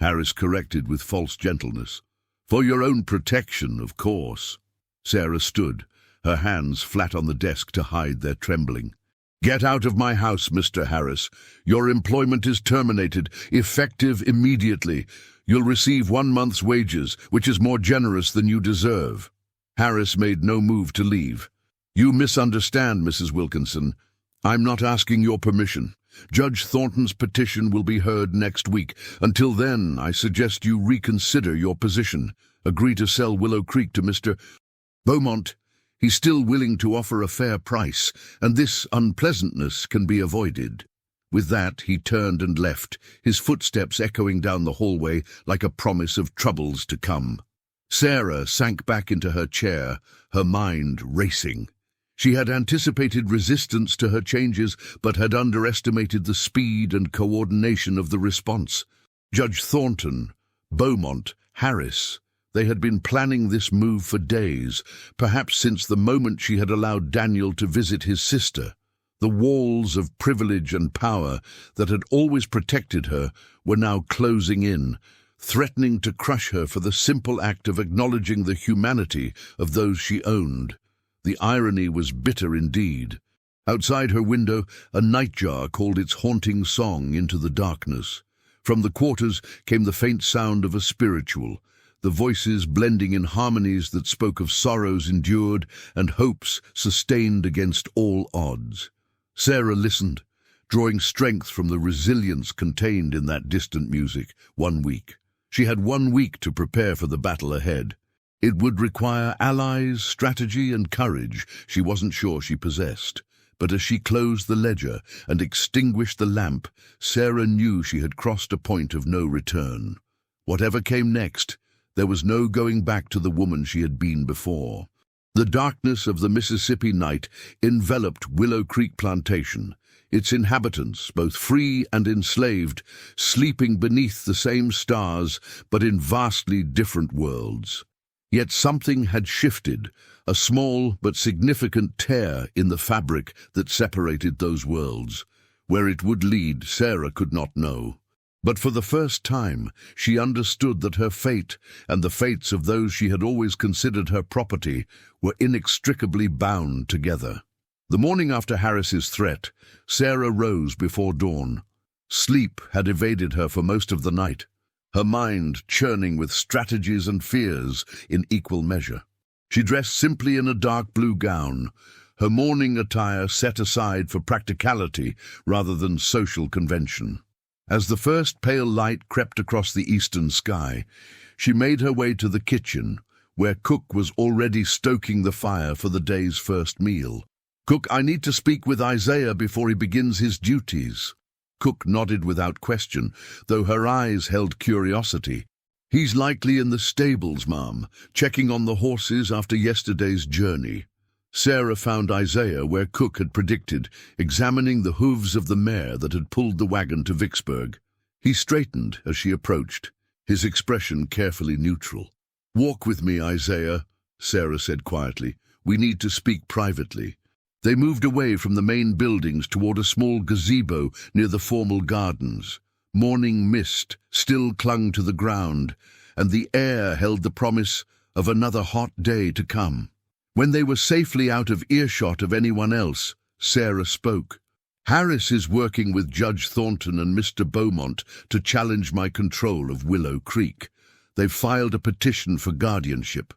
Harris corrected with false gentleness. For your own protection, of course. Sarah stood, her hands flat on the desk to hide their trembling. Get out of my house, Mr. Harris. Your employment is terminated, effective immediately. You'll receive 1 month's wages, which is more generous than you deserve. Harris made no move to leave. You misunderstand, Mrs. Wilkinson. I'm not asking your permission. Judge Thornton's petition will be heard next week. Until then, I suggest you reconsider your position. Agree to sell Willow Creek to Mr. Beaumont. He's still willing to offer a fair price, and this unpleasantness can be avoided. With that, he turned and left, his footsteps echoing down the hallway like a promise of troubles to come. Sarah sank back into her chair, her mind racing. She had anticipated resistance to her changes, but had underestimated the speed and coordination of the response. Judge Thornton, Beaumont, Harris, they had been planning this move for days, perhaps since the moment she had allowed Daniel to visit his sister. The walls of privilege and power that had always protected her were now closing in, threatening to crush her for the simple act of acknowledging the humanity of those she owned. The irony was bitter indeed. Outside her window, a nightjar called its haunting song into the darkness. From the quarters came the faint sound of a spiritual, the voices blending in harmonies that spoke of sorrows endured and hopes sustained against all odds. Sarah listened, drawing strength from the resilience contained in that distant music. 1 week. She had 1 week to prepare for the battle ahead. It would require allies, strategy, and courage she wasn't sure she possessed. But as she closed the ledger and extinguished the lamp, Sarah knew she had crossed a point of no return. Whatever came next, there was no going back to the woman she had been before. The darkness of the Mississippi night enveloped Willow Creek Plantation, its inhabitants, both free and enslaved, sleeping beneath the same stars, but in vastly different worlds. Yet something had shifted, a small but significant tear in the fabric that separated those worlds. Where it would lead, Sarah could not know. But for the first time, she understood that her fate and the fates of those she had always considered her property were inextricably bound together. The morning after Harris's threat, Sarah rose before dawn. Sleep had evaded her for most of the night, her mind churning with strategies and fears in equal measure. She dressed simply in a dark blue gown, her morning attire set aside for practicality rather than social convention. As the first pale light crept across the eastern sky, she made her way to the kitchen, where Cook was already stoking the fire for the day's first meal. "Cook, I need to speak with Isaiah before he begins his duties." Cook nodded without question, though her eyes held curiosity. "He's likely in the stables, ma'am, checking on the horses after yesterday's journey." Sarah found Isaiah where Cook had predicted, examining the hooves of the mare that had pulled the wagon to Vicksburg. He straightened as she approached, his expression carefully neutral. "Walk with me, Isaiah," Sarah said quietly. "We need to speak privately." They moved away from the main buildings toward a small gazebo near the formal gardens. Morning mist still clung to the ground, and the air held the promise of another hot day to come. When they were safely out of earshot of anyone else, Sarah spoke. "Harris is working with Judge Thornton and Mr. Beaumont to challenge my control of Willow Creek. They've filed a petition for guardianship."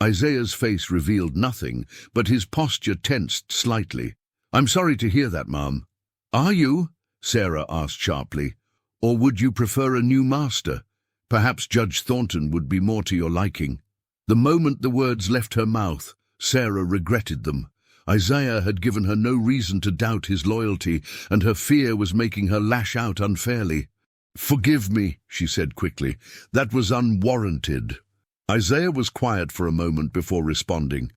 Isaiah's face revealed nothing, but his posture tensed slightly. "I'm sorry to hear that, Ma'am." "Are you?" Sarah asked sharply. "Or would you prefer a new master? Perhaps Judge Thornton would be more to your liking." The moment the words left her mouth, Sarah regretted them. Isaiah had given her no reason to doubt his loyalty, and her fear was making her lash out unfairly. "Forgive me," she said quickly. "That was unwarranted." Isaiah was quiet for a moment before responding.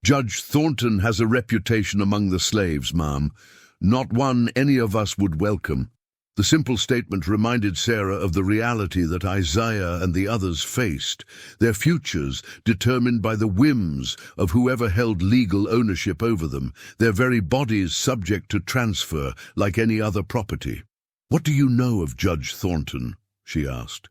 "Judge Thornton has a reputation among the slaves, Ma'am, not one any of us would welcome." The simple statement reminded Sarah of the reality that Isaiah and the others faced, their futures determined by the whims of whoever held legal ownership over them, their very bodies subject to transfer like any other property. "What do you know of Judge Thornton?" she asked.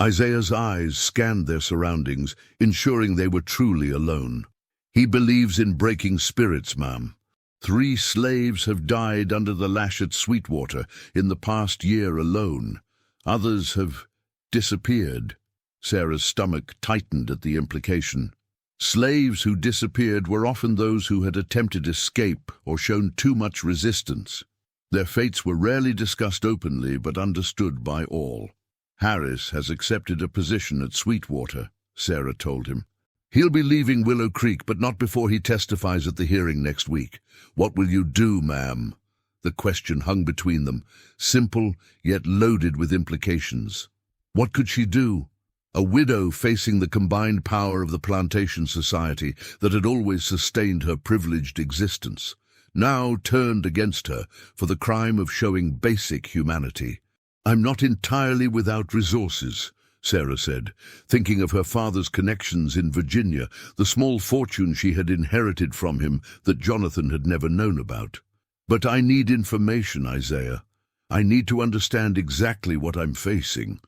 Isaiah's eyes scanned their surroundings, ensuring they were truly alone. "He believes in breaking spirits, Ma'am. 3 slaves have died under the lash at Sweetwater in the past year alone. Others have disappeared." Sarah's stomach tightened at the implication. Slaves who disappeared were often those who had attempted escape or shown too much resistance. Their fates were rarely discussed openly but understood by all. "Harris has accepted a position at Sweetwater," Sarah told him. "He'll be leaving Willow Creek, but not before he testifies at the hearing next week. What will you do, ma'am?" The question hung between them, simple yet loaded with implications. What could she do? A widow facing the combined power of the Plantation Society that had always sustained her privileged existence, now turned against her for the crime of showing basic humanity. "I'm not entirely without resources," Sarah said, thinking of her father's connections in Virginia, the small fortune she had inherited from him that Jonathan had never known about. "But I need information, Isaiah. I need to understand exactly what I'm facing."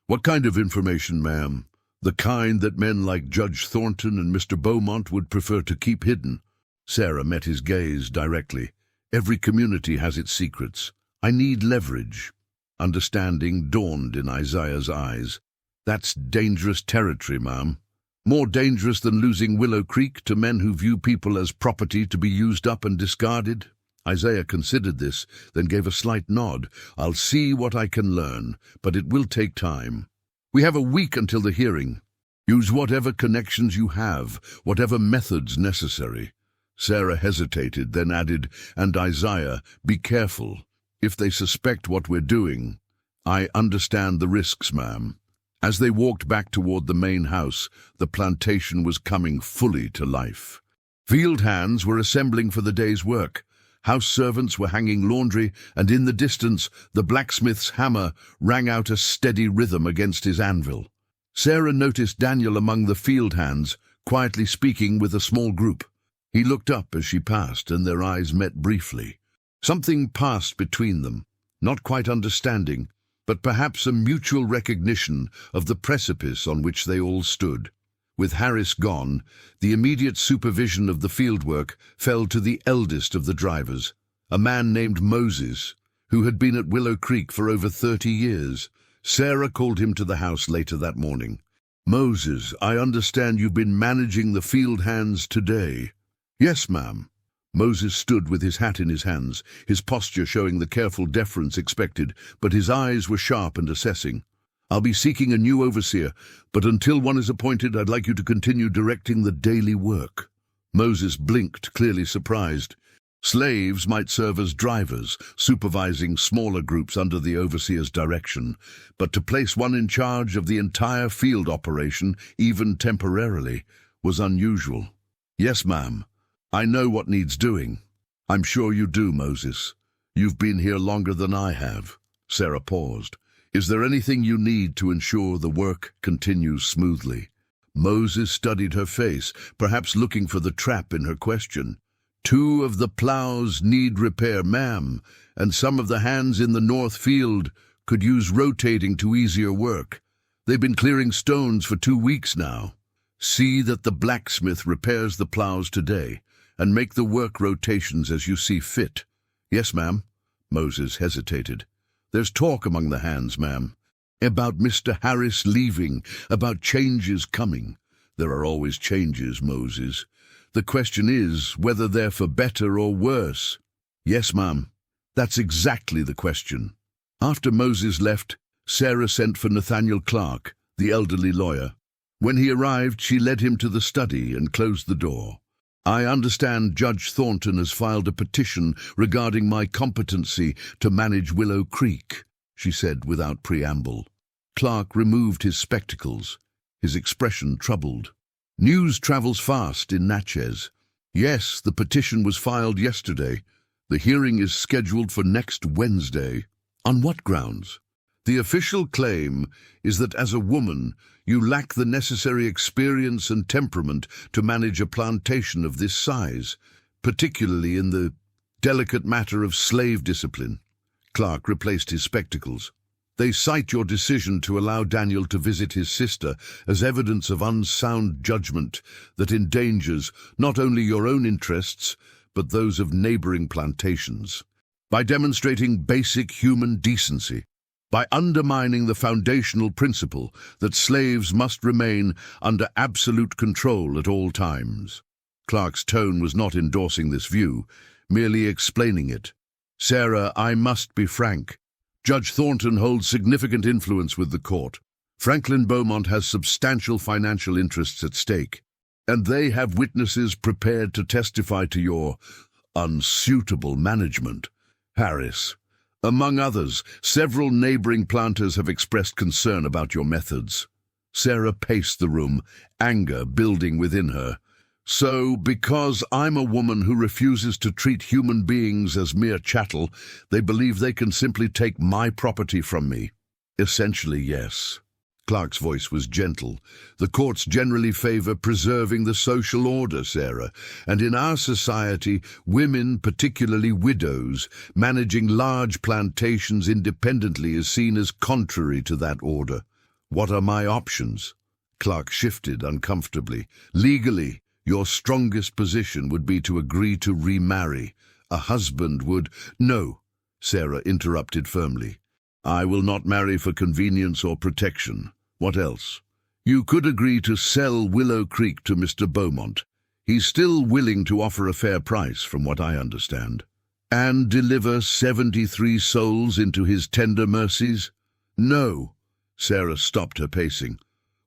"What kind of information, ma'am?" "The kind that men like Judge Thornton and Mr. Beaumont would prefer to keep hidden." Sarah met his gaze directly. "Every community has its secrets. I need leverage." Understanding dawned in Isaiah's eyes. "That's dangerous territory, ma'am. More dangerous than losing Willow Creek to men who view people as property to be used up and discarded." Isaiah considered this, then gave a slight nod. "I'll see what I can learn, but it will take time. We have a week until the hearing. Use whatever connections you have, whatever methods necessary." Sarah hesitated, then added, "And Isaiah, be careful. If they suspect what we're doing." "I understand the risks, ma'am." As they walked back toward the main house, the plantation was coming fully to life. Field hands were assembling for the day's work. House servants were hanging laundry, and in the distance, the blacksmith's hammer rang out a steady rhythm against his anvil. Sarah noticed Daniel among the field hands, quietly speaking with a small group. He looked up as she passed, and their eyes met briefly. Something passed between them, not quite understanding, but perhaps a mutual recognition of the precipice on which they all stood. With Harris gone, the immediate supervision of the fieldwork fell to the eldest of the drivers, a man named Moses, who had been at Willow Creek for over 30 years. Sarah called him to the house later that morning. "Moses, I understand you've been managing the field hands today." "Yes, ma'am." Moses stood with his hat in his hands, his posture showing the careful deference expected, but his eyes were sharp and assessing. "I'll be seeking a new overseer, but until one is appointed, I'd like you to continue directing the daily work." Moses blinked, clearly surprised. Slaves might serve as drivers, supervising smaller groups under the overseer's direction, but to place one in charge of the entire field operation, even temporarily, was unusual. "Yes, ma'am." I know what needs doing. I'm sure you do, Moses. You've been here longer than I have. Sarah paused. Is there anything you need to ensure the work continues smoothly? Moses studied her face, perhaps looking for the trap in her question. 2 of the plows need repair, ma'am, and some of the hands in the north field could use rotating to easier work. They've been clearing stones for 2 weeks now. See that the blacksmith repairs the plows today, and make the work rotations as you see fit. Yes, ma'am. Moses hesitated. There's talk among the hands, ma'am, about Mr. Harris leaving, about changes coming. There are always changes, Moses. The question is whether they're for better or worse. Yes, ma'am. That's exactly the question. After Moses left, Sarah sent for Nathaniel Clark, the elderly lawyer. When he arrived, she led him to the study and closed the door. I understand Judge Thornton has filed a petition regarding my competency to manage Willow Creek, she said without preamble. Clark removed his spectacles, his expression troubled. News travels fast in Natchez. Yes, the petition was filed yesterday. The hearing is scheduled for next Wednesday. On what grounds? The official claim is that as a woman, you lack the necessary experience and temperament to manage a plantation of this size, particularly in the delicate matter of slave discipline. Clark replaced his spectacles. They cite your decision to allow Daniel to visit his sister as evidence of unsound judgment that endangers not only your own interests, but those of neighboring plantations. By demonstrating basic human decency, by undermining the foundational principle that slaves must remain under absolute control at all times. Clark's tone was not endorsing this view, merely explaining it. Sarah, I must be frank. Judge Thornton holds significant influence with the court. Franklin Beaumont has substantial financial interests at stake, and they have witnesses prepared to testify to your unsuitable management. Harris. Among others, several neighboring planters have expressed concern about your methods. Sarah paced the room, anger building within her. So, because I'm a woman who refuses to treat human beings as mere chattel, they believe they can simply take my property from me? Essentially, yes. Clark's voice was gentle. The courts generally favor preserving the social order, Sarah, and in our society, women, particularly widows, managing large plantations independently is seen as contrary to that order. What are my options? Clark shifted uncomfortably. Legally, your strongest position would be to agree to remarry. A husband would— No, Sarah interrupted firmly. I will not marry for convenience or protection. What else? You could agree to sell Willow Creek to Mr. Beaumont. He's still willing to offer a fair price, from what I understand. And deliver 73 souls into his tender mercies? No. Sarah stopped her pacing.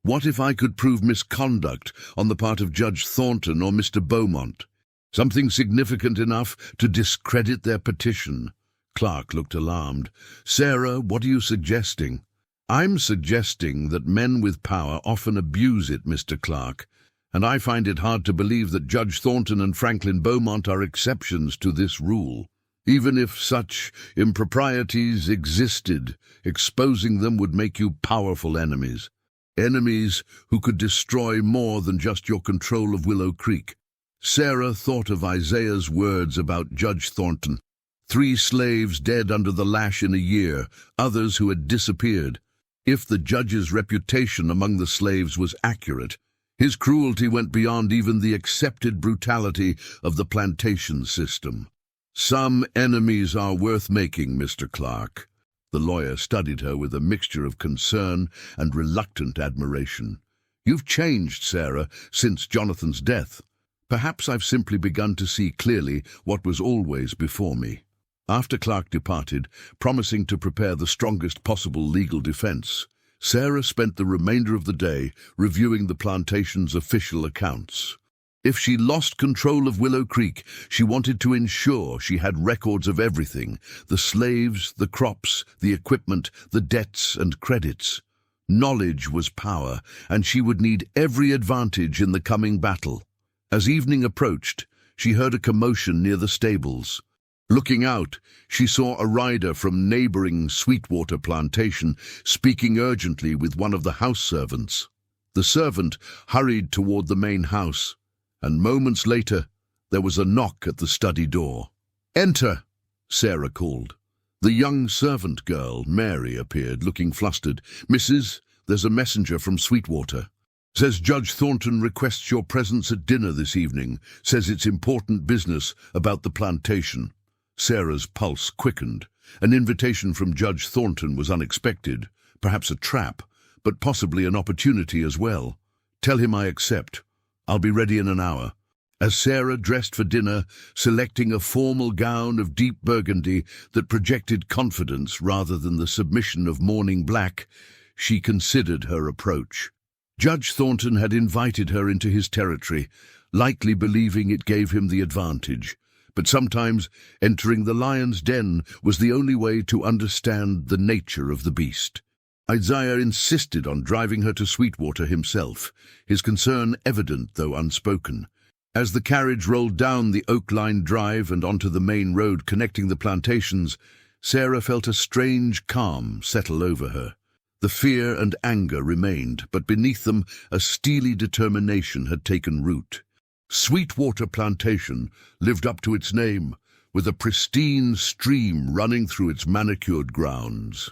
What if I could prove misconduct on the part of Judge Thornton or Mr. Beaumont? Something significant enough to discredit their petition? Clark looked alarmed. Sarah, what are you suggesting? I'm suggesting that men with power often abuse it, Mr. Clark, and I find it hard to believe that Judge Thornton and Franklin Beaumont are exceptions to this rule. Even if such improprieties existed, exposing them would make you powerful enemies. Enemies who could destroy more than just your control of Willow Creek. Sarah thought of Isaiah's words about Judge Thornton. 3 slaves dead under the lash in a year, others who had disappeared. If the judge's reputation among the slaves was accurate, his cruelty went beyond even the accepted brutality of the plantation system. Some enemies are worth making, Mr. Clark. The lawyer studied her with a mixture of concern and reluctant admiration. You've changed, Sarah, since Jonathan's death. Perhaps I've simply begun to see clearly what was always before me. After Clark departed, promising to prepare the strongest possible legal defense, Sarah spent the remainder of the day reviewing the plantation's official accounts. If she lost control of Willow Creek, she wanted to ensure she had records of everything: the slaves, the crops, the equipment, the debts and credits. Knowledge was power, and she would need every advantage in the coming battle. As evening approached, she heard a commotion near the stables. Looking out, she saw a rider from neighboring Sweetwater Plantation speaking urgently with one of the house servants. The servant hurried toward the main house, and moments later there was a knock at the study door. "Enter," Sarah called. The young servant girl, Mary, appeared, looking flustered. "Mrs., there's a messenger from Sweetwater. Says Judge Thornton requests your presence at dinner this evening. Says it's important business about the plantation." Sarah's pulse quickened. An invitation from Judge Thornton was unexpected, perhaps a trap, but possibly an opportunity as well. "Tell him I accept. I'll be ready in an hour." As Sarah dressed for dinner, selecting a formal gown of deep burgundy that projected confidence rather than the submission of morning black, she considered her approach. Judge Thornton had invited her into his territory, likely believing it gave him the advantage. But sometimes entering the lion's den was the only way to understand the nature of the beast. Isaiah insisted on driving her to Sweetwater himself, his concern evident though unspoken. As the carriage rolled down the oak-lined drive and onto the main road connecting the plantations, Sarah felt a strange calm settle over her. The fear and anger remained, but beneath them a steely determination had taken root. Sweetwater Plantation lived up to its name, with a pristine stream running through its manicured grounds.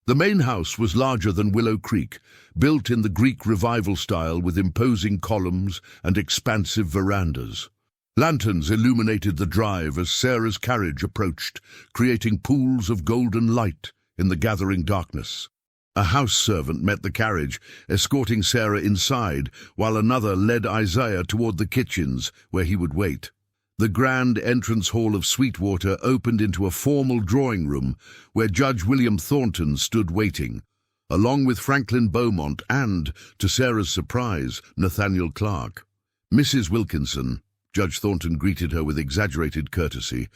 The main house was larger than Willow Creek, built in the Greek Revival style with imposing columns and expansive verandas. Lanterns illuminated the drive as Sarah's carriage approached, creating pools of golden light in the gathering darkness. A house servant met the carriage, escorting Sarah inside, while another led Isaiah toward the kitchens, where he would wait. The grand entrance hall of Sweetwater opened into a formal drawing room, where Judge William Thornton stood waiting, along with Franklin Beaumont and, to Sarah's surprise, Nathaniel Clark. "Mrs. Wilkinson," Judge Thornton greeted her with exaggerated courtesy,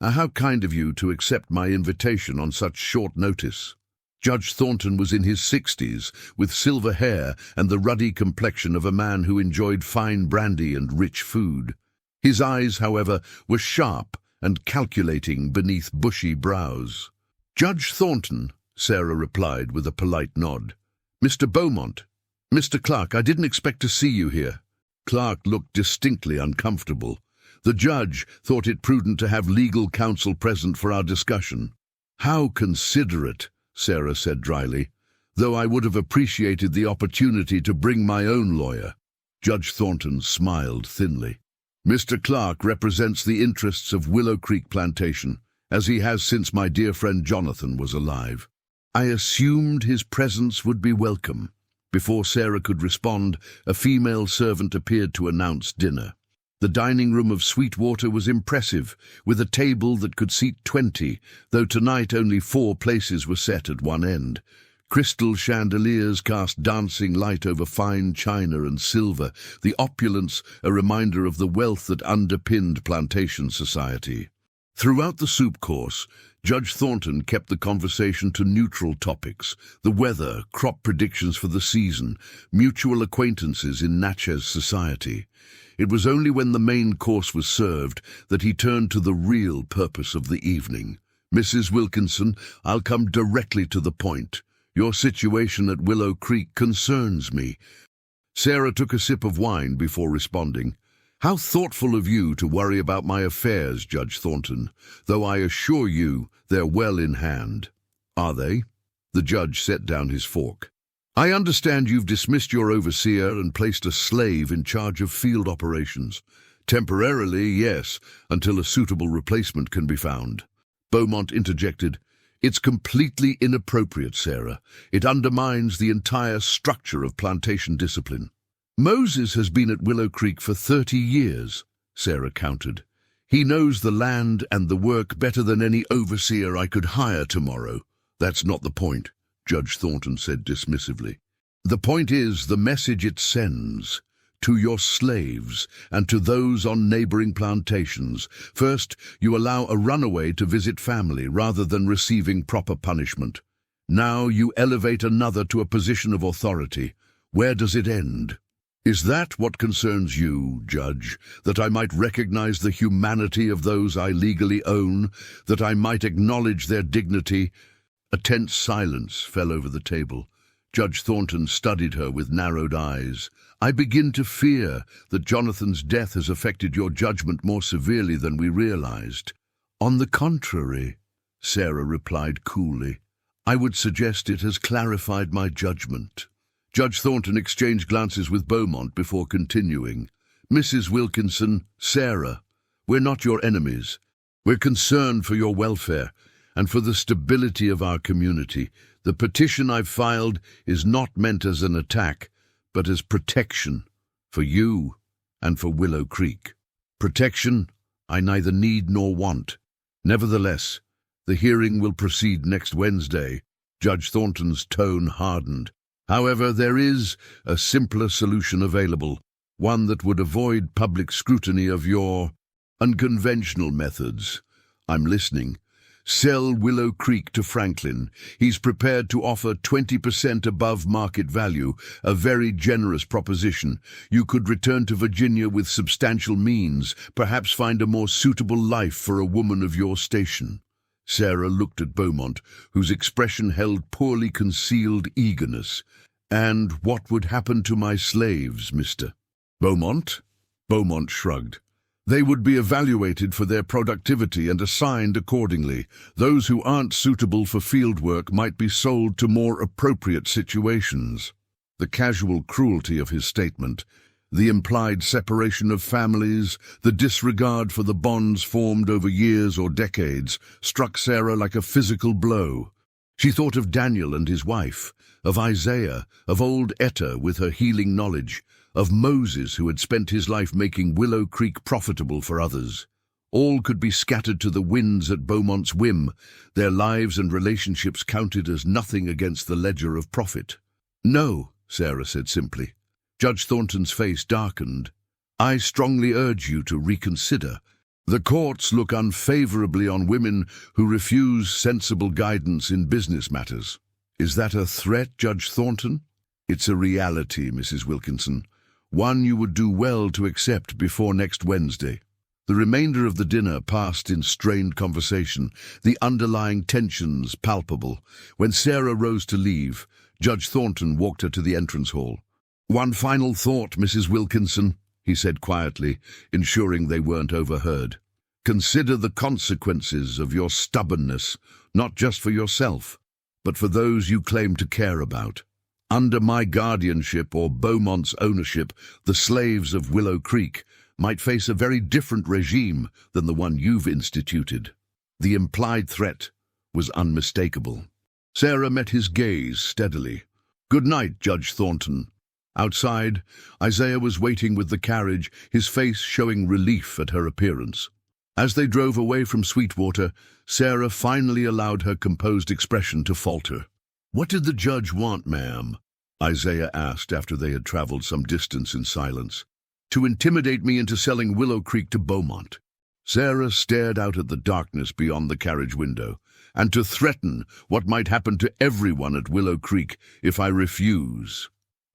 "how kind of you to accept my invitation on such short notice." Judge Thornton was in his 60s, with silver hair and the ruddy complexion of a man who enjoyed fine brandy and rich food. His eyes, however, were sharp and calculating beneath bushy brows. "Judge Thornton," Sarah replied with a polite nod. "Mr. Beaumont. Mr. Clark, I didn't expect to see you here." Clark looked distinctly uncomfortable. The judge thought it prudent to have legal counsel present for our discussion. "How considerate," Sarah said dryly, "though I would have appreciated the opportunity to bring my own lawyer." Judge Thornton smiled thinly. "Mr. Clark represents the interests of Willow Creek Plantation, as he has since my dear friend Jonathan was alive. I assumed his presence would be welcome." Before Sarah could respond, a female servant appeared to announce dinner. The dining room of Sweetwater was impressive, with a table that could seat 20, though tonight only 4 places were set at one end. Crystal chandeliers cast dancing light over fine china and silver, the opulence a reminder of the wealth that underpinned plantation society. Throughout the soup course, Judge Thornton kept the conversation to neutral topics: the weather, crop predictions for the season, mutual acquaintances in Natchez society. It was only when the main course was served that he turned to the real purpose of the evening. "Mrs. Wilkinson, I'll come directly to the point. Your situation at Willow Creek concerns me." Sarah took a sip of wine before responding. "How thoughtful of you to worry about my affairs, Judge Thornton, though I assure you they're well in hand." "Are they?" The judge set down his fork. "I understand you've dismissed your overseer and placed a slave in charge of field operations." "Temporarily, yes, until a suitable replacement can be found." Beaumont interjected, "It's completely inappropriate, Sarah. It undermines the entire structure of plantation discipline." "Moses has been at Willow Creek for 30 years, Sarah countered. "He knows the land and the work better than any overseer I could hire tomorrow." "That's not the point," Judge Thornton said dismissively. "The point is the message it sends to your slaves and to those on neighboring plantations. First, you allow a runaway to visit family rather than receiving proper punishment. Now you elevate another to a position of authority. Where does it end?" Is that what concerns you, Judge, that I might recognize the humanity of those I legally own, that I might acknowledge their dignity? A tense silence fell over the table. Judge Thornton studied her with narrowed eyes. I begin to fear that Jonathan's death has affected your judgment more severely than we realized. On the contrary, Sarah replied coolly, I would suggest it has clarified my judgment. Judge Thornton exchanged glances with Beaumont before continuing. Mrs. Wilkinson, Sarah, we're not your enemies. We're concerned for your welfare and for the stability of our community. The petition I've filed is not meant as an attack, but as protection for you and for Willow Creek. Protection I neither need nor want. Nevertheless, the hearing will proceed next Wednesday. Judge Thornton's tone hardened. However, there is a simpler solution available, one that would avoid public scrutiny of your unconventional methods. I'm listening. Sell Willow Creek to Franklin. He's prepared to offer 20% above market value, a very generous proposition. You could return to Virginia with substantial means, perhaps find a more suitable life for a woman of your station. Sarah looked at Beaumont, whose expression held poorly concealed eagerness. And what would happen to my slaves, Mr. Beaumont? Beaumont shrugged. They would be evaluated for their productivity and assigned accordingly. Those who aren't suitable for field work might be sold to more appropriate situations. The casual cruelty of his statement, the implied separation of families, the disregard for the bonds formed over years or decades, struck Sarah like a physical blow. She thought of Daniel and his wife, of Isaiah, of old Etta with her healing knowledge, of Moses who had spent his life making Willow Creek profitable for others. All could be scattered to the winds at Beaumont's whim. Their lives and relationships counted as nothing against the ledger of profit. No, Sarah said simply. Judge Thornton's face darkened. I strongly urge you to reconsider. The courts look unfavorably on women who refuse sensible guidance in business matters. Is that a threat, Judge Thornton? It's a reality, Mrs. Wilkinson. One you would do well to accept before next Wednesday. The remainder of the dinner passed in strained conversation, the underlying tensions palpable. When Sarah rose to leave, Judge Thornton walked her to the entrance hall. One final thought, Mrs. Wilkinson, he said quietly, ensuring they weren't overheard. Consider the consequences of your stubbornness, not just for yourself, but for those you claim to care about. Under my guardianship or Beaumont's ownership, the slaves of Willow Creek might face a very different regime than the one you've instituted. The implied threat was unmistakable. Sarah met his gaze steadily. Good night, Judge Thornton. Outside, Isaiah was waiting with the carriage, his face showing relief at her appearance. As they drove away from Sweetwater, Sarah finally allowed her composed expression to falter. What did the judge want, ma'am? Isaiah asked after they had traveled some distance in silence. To intimidate me into selling Willow Creek to Beaumont. Sarah stared out at the darkness beyond the carriage window, and to threaten what might happen to everyone at Willow Creek if I refuse.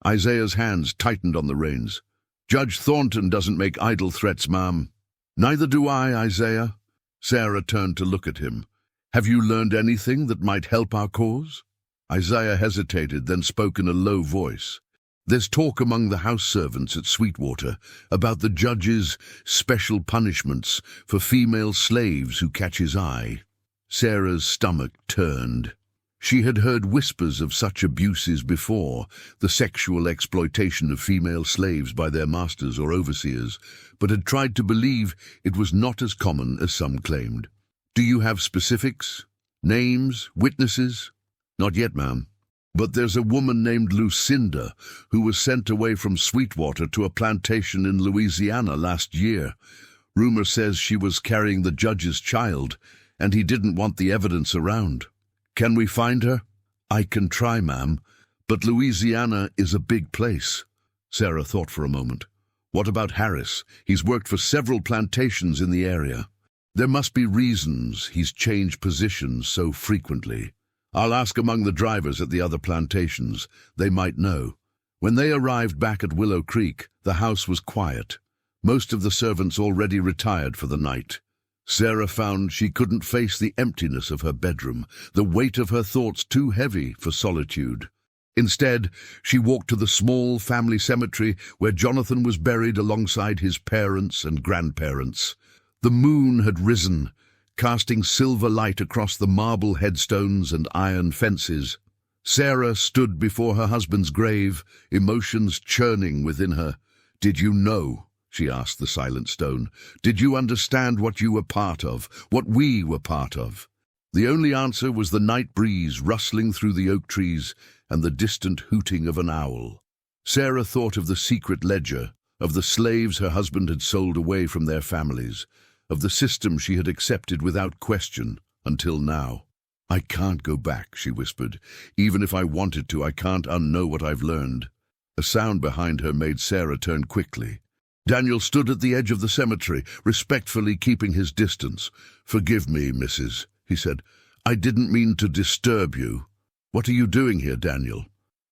Isaiah's hands tightened on the reins. Judge Thornton doesn't make idle threats, ma'am. Neither do I, Isaiah. Sarah turned to look at him. Have you learned anything that might help our cause? Isaiah hesitated, then spoke in a low voice. There's talk among the house servants at Sweetwater about the judge's special punishments for female slaves who catch his eye. Sarah's stomach turned. She had heard whispers of such abuses before, the sexual exploitation of female slaves by their masters or overseers, but had tried to believe it was not as common as some claimed. Do you have specifics? Names? Witnesses? Not yet, ma'am. But there's a woman named Lucinda who was sent away from Sweetwater to a plantation in Louisiana last year. Rumor says she was carrying the judge's child, and he didn't want the evidence around. Can we find her? I can try, ma'am, but Louisiana is a big place. Sarah thought for a moment. What about Harris? He's worked for several plantations in the area. There must be reasons he's changed positions so frequently. I'll ask among the drivers at the other plantations. They might know. When they arrived back at Willow Creek, the house was quiet. Most of the servants already retired for the night. Sarah found she couldn't face the emptiness of her bedroom, the weight of her thoughts too heavy for solitude. Instead, she walked to the small family cemetery where Jonathan was buried alongside his parents and grandparents. The moon had risen, casting silver light across the marble headstones and iron fences. Sarah stood before her husband's grave, emotions churning within her. "Did you know?" she asked the silent stone. "Did you understand what you were part of, what we were part of?" The only answer was the night breeze rustling through the oak trees and the distant hooting of an owl. Sarah thought of the secret ledger, of the slaves her husband had sold away from their families, of the system she had accepted without question until now. "I can't go back," she whispered. "Even if I wanted to, I can't unknow what I've learned." A sound behind her made Sarah turn quickly. Daniel stood at the edge of the cemetery, respectfully keeping his distance. "Forgive me, Mrs.," he said. "I didn't mean to disturb you." "What are you doing here, Daniel?"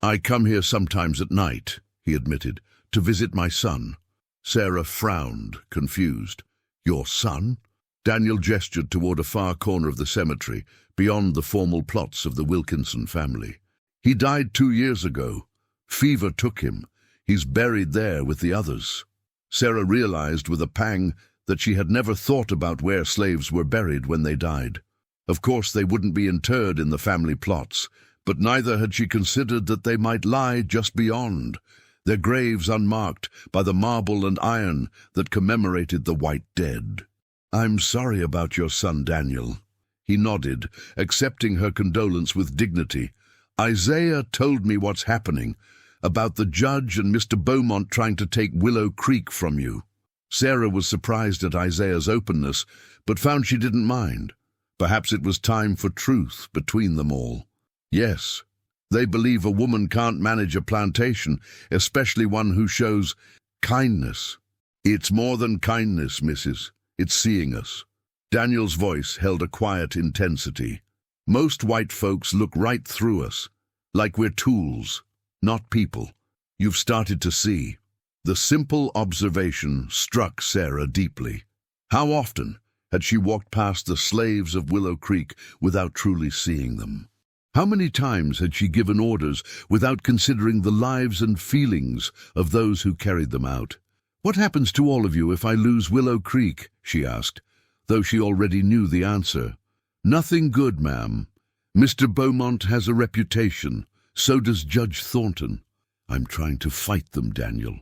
"I come here sometimes at night," he admitted, "to visit my son." Sarah frowned, confused. "Your son?" Daniel gestured toward a far corner of the cemetery, beyond the formal plots of the Wilkinson family. "He died 2 years ago. Fever took him. He's buried there with the others." Sarah realized with a pang that she had never thought about where slaves were buried when they died. Of course, they wouldn't be interred in the family plots, but neither had she considered that they might lie just beyond, their graves unmarked by the marble and iron that commemorated the white dead. "I'm sorry about your son, Daniel." He nodded, accepting her condolence with dignity. "Isaiah told me what's happening, about the judge and Mr. Beaumont trying to take Willow Creek from you." Sarah was surprised at Isaiah's openness, but found she didn't mind. Perhaps it was time for truth between them all. "Yes, they believe a woman can't manage a plantation, especially one who shows kindness." "It's more than kindness, Mrs. It's seeing us." Daniel's voice held a quiet intensity. "Most white folks look right through us, like we're tools, not people. You've started to see." The simple observation struck Sarah deeply. How often had she walked past the slaves of Willow Creek without truly seeing them? How many times had she given orders without considering the lives and feelings of those who carried them out? "What happens to all of you if I lose Willow Creek?" she asked, though she already knew the answer. "Nothing good, ma'am. Mr. Beaumont has a reputation. So does Judge Thornton." "I'm trying to fight them, Daniel.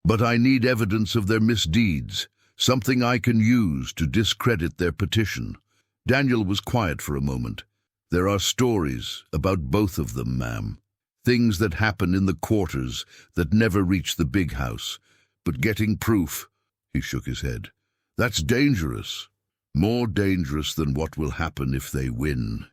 But I need evidence of their misdeeds, something I can use to discredit their petition." Daniel was quiet for a moment. "There are stories about both of them, ma'am. Things that happen in the quarters that never reach the big house. But getting proof," he shook his head, "that's dangerous. More dangerous than what will happen if they win."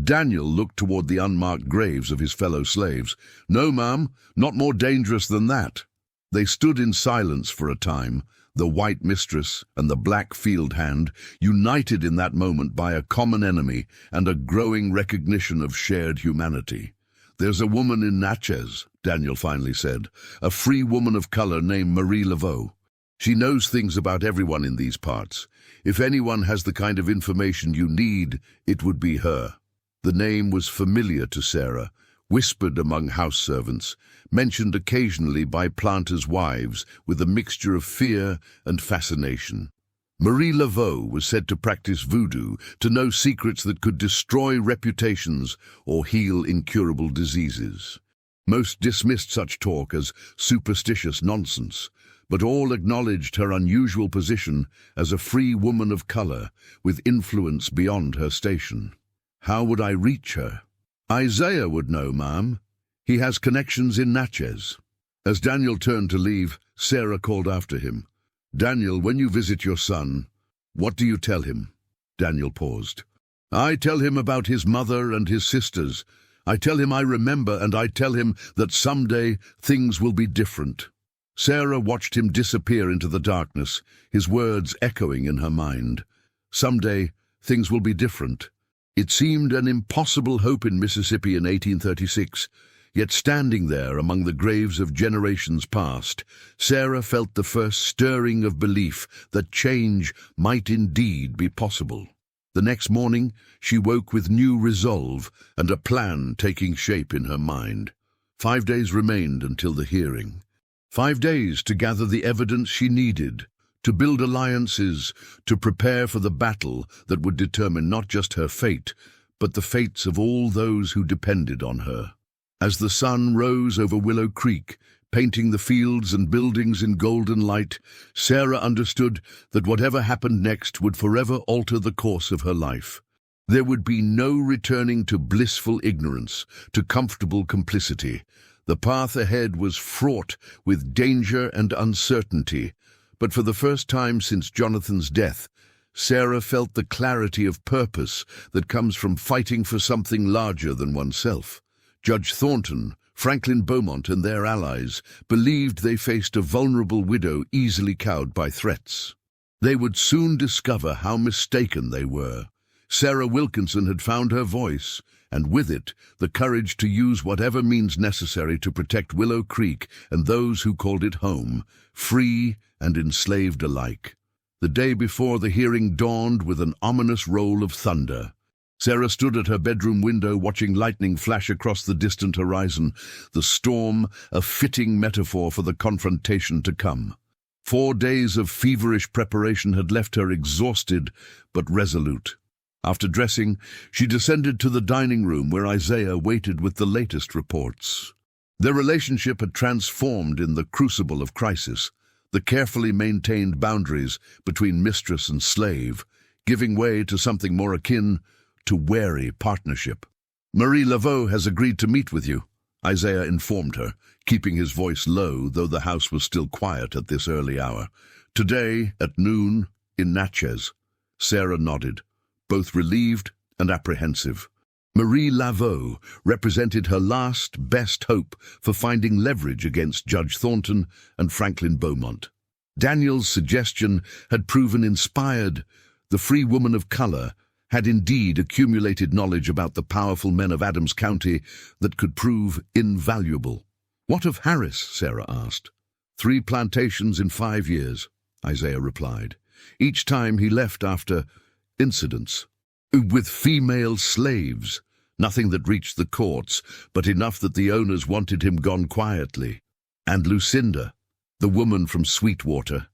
Daniel looked toward the unmarked graves of his fellow slaves. "No, ma'am, not more dangerous than that." They stood in silence for a time, the white mistress and the black field hand, united in that moment by a common enemy and a growing recognition of shared humanity. "There's a woman in Natchez," Daniel finally said, "a free woman of color named Marie Laveau. She knows things about everyone in these parts. If anyone has the kind of information you need, it would be her." The name was familiar to Sarah, whispered among house servants, mentioned occasionally by planters' wives with a mixture of fear and fascination. Marie Laveau was said to practice voodoo, to know secrets that could destroy reputations or heal incurable diseases. Most dismissed such talk as superstitious nonsense, but all acknowledged her unusual position as a free woman of color with influence beyond her station. "How would I reach her?" "Isaiah would know, ma'am. He has connections in Natchez." As Daniel turned to leave, Sarah called after him. "Daniel, when you visit your son, what do you tell him?" Daniel paused. "I tell him about his mother and his sisters. I tell him I remember, and I tell him that someday things will be different." Sarah watched him disappear into the darkness, his words echoing in her mind. Someday things will be different. It seemed an impossible hope in Mississippi in 1836, Yet standing there among the graves of generations past, Sarah felt the first stirring of belief that change might indeed be possible. The next morning, she woke with new resolve and a plan taking shape in her mind. 5 days remained until the hearing. 5 days to gather the evidence she needed, to build alliances, to prepare for the battle that would determine not just her fate, but the fates of all those who depended on her. As the sun rose over Willow Creek, painting the fields and buildings in golden light, Sarah understood that whatever happened next would forever alter the course of her life. There would be no returning to blissful ignorance, to comfortable complicity. The path ahead was fraught with danger and uncertainty, but for the first time since Jonathan's death, Sarah felt the clarity of purpose that comes from fighting for something larger than oneself. Judge Thornton, Franklin Beaumont and their allies believed they faced a vulnerable widow easily cowed by threats. They would soon discover how mistaken they were. Sarah Wilkinson had found her voice, and with it, the courage to use whatever means necessary to protect Willow Creek and those who called it home, free and enslaved alike. The day before the hearing dawned with an ominous roll of thunder. Sarah stood at her bedroom window watching lightning flash across the distant horizon, the storm a fitting metaphor for the confrontation to come. 4 days of feverish preparation had left her exhausted but resolute. After dressing, she descended to the dining room where Isaiah waited with the latest reports. Their relationship had transformed in the crucible of crisis, the carefully maintained boundaries between mistress and slave, giving way to something more akin to wary partnership. "Marie Laveau has agreed to meet with you," Isaiah informed her, keeping his voice low, though the house was still quiet at this early hour. "Today, at noon, in Natchez." Sarah nodded, both relieved and apprehensive. Marie Laveau represented her last, best hope for finding leverage against Judge Thornton and Franklin Beaumont. Daniel's suggestion had proven inspired. The free woman of color had indeed accumulated knowledge about the powerful men of Adams County that could prove invaluable. "What of Harris?" Sarah asked. 3 plantations in 5 years, Isaiah replied. Each time he left after incidents. With female slaves. Nothing that reached the courts, but enough that the owners wanted him gone quietly. And Lucinda, the woman from Sweetwater.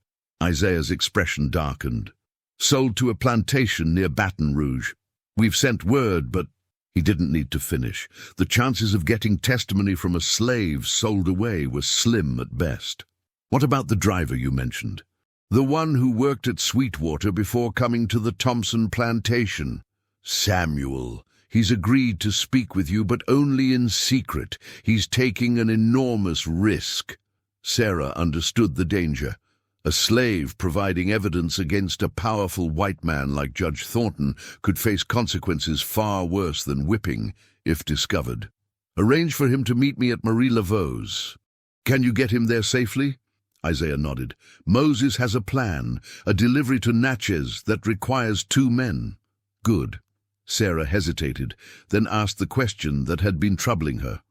Isaiah's expression darkened. "Sold to a plantation near Baton Rouge. We've sent word, but—" He didn't need to finish. The chances of getting testimony from a slave sold away were slim at best. "What about the driver you mentioned?" "The one who worked at Sweetwater before coming to the Thompson plantation. Samuel. He's agreed to speak with you, but only in secret. He's taking an enormous risk." Sarah understood the danger. A slave providing evidence against a powerful white man like Judge Thornton could face consequences far worse than whipping, if discovered. "Arrange for him to meet me at Marie Laveau's. Can you get him there safely?" Isaiah nodded. "Moses has a plan, a delivery to Natchez that requires 2 men. "Good." Sarah hesitated, then asked the question that had been troubling her.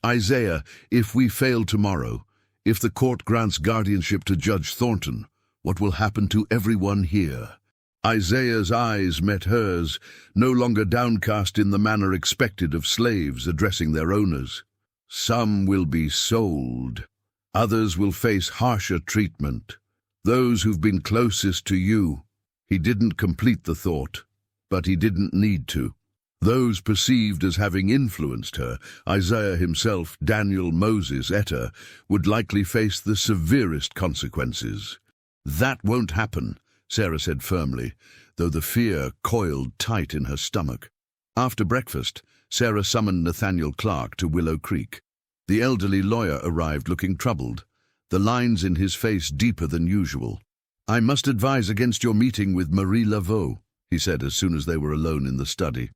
"Isaiah, if we fail tomorrow, if the court grants guardianship to Judge Thornton, what will happen to everyone here?" Isaiah's eyes met hers, no longer downcast in the manner expected of slaves addressing their owners. "Some will be sold. Others will face harsher treatment. Those who've been closest to you." He didn't complete the thought, but he didn't need to. Those perceived as having influenced her, Isaiah himself, Daniel, Moses, Etta, would likely face the severest consequences. "That won't happen," Sarah said firmly, though the fear coiled tight in her stomach. After breakfast, Sarah summoned Nathaniel Clark to Willow Creek. The elderly lawyer arrived looking troubled, the lines in his face deeper than usual. "I must advise against your meeting with Marie Laveau," he said as soon as they were alone in the study.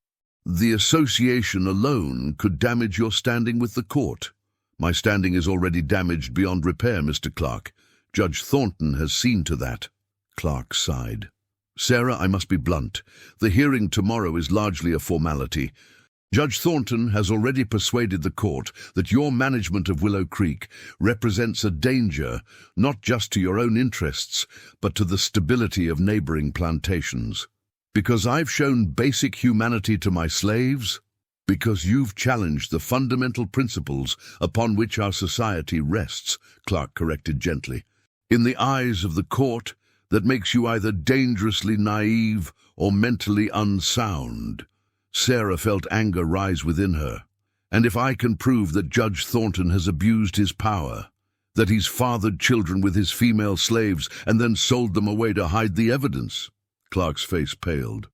"The association alone could damage your standing with the court." "My standing is already damaged beyond repair, Mr. Clark. Judge Thornton has seen to that." Clark sighed. "Sarah, I must be blunt. The hearing tomorrow is largely a formality. Judge Thornton has already persuaded the court that your management of Willow Creek represents a danger not just to your own interests, but to the stability of neighboring plantations. Because I've shown basic humanity to my slaves? Because you've challenged the fundamental principles upon which our society rests, Clark corrected gently. In the eyes of the court, that makes you either dangerously naive or mentally unsound. Sarah felt anger rise within her. And if I can prove that Judge Thornton has abused his power, that he's fathered children with his female slaves and then sold them away to hide the evidence, Clark's face paled.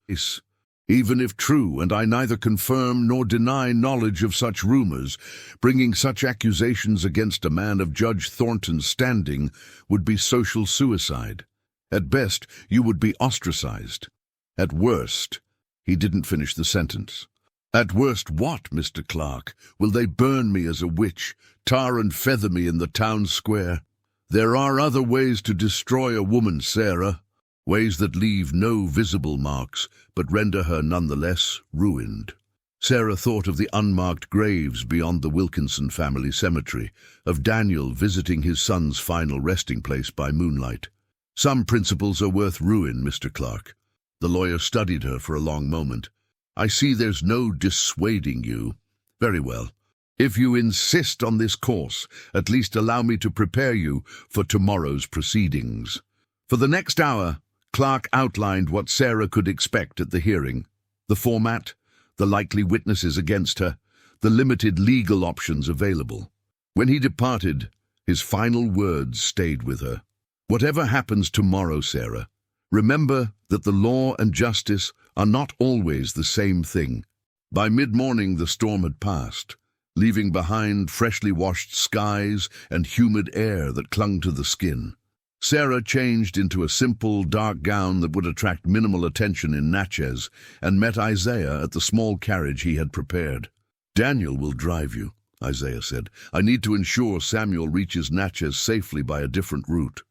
Even if true, and I neither confirm nor deny knowledge of such rumors, bringing such accusations against a man of Judge Thornton's standing would be social suicide. At best, you would be ostracized. At worst, he didn't finish the sentence. At worst what, Mr. Clark? Will they burn me as a witch, tar and feather me in the town square? There are other ways to destroy a woman, Sarah. Ways that leave no visible marks, but render her nonetheless ruined. Sarah thought of the unmarked graves beyond the Wilkinson family cemetery, of Daniel visiting his son's final resting place by moonlight. Some principles are worth ruin, Mr. Clark. The lawyer studied her for a long moment. I see there's no dissuading you. Very well. If you insist on this course, at least allow me to prepare you for tomorrow's proceedings. For the next hour, Clark outlined what Sarah could expect at the hearing. The format, the likely witnesses against her, the limited legal options available. When he departed, his final words stayed with her. Whatever happens tomorrow, Sarah, remember that the law and justice are not always the same thing. By mid-morning the storm had passed, leaving behind freshly washed skies and humid air that clung to the skin. Sarah changed into a simple, dark gown that would attract minimal attention in Natchez and met Isaiah at the small carriage he had prepared. "Daniel will drive you," Isaiah said. "I need to ensure Samuel reaches Natchez safely by a different route."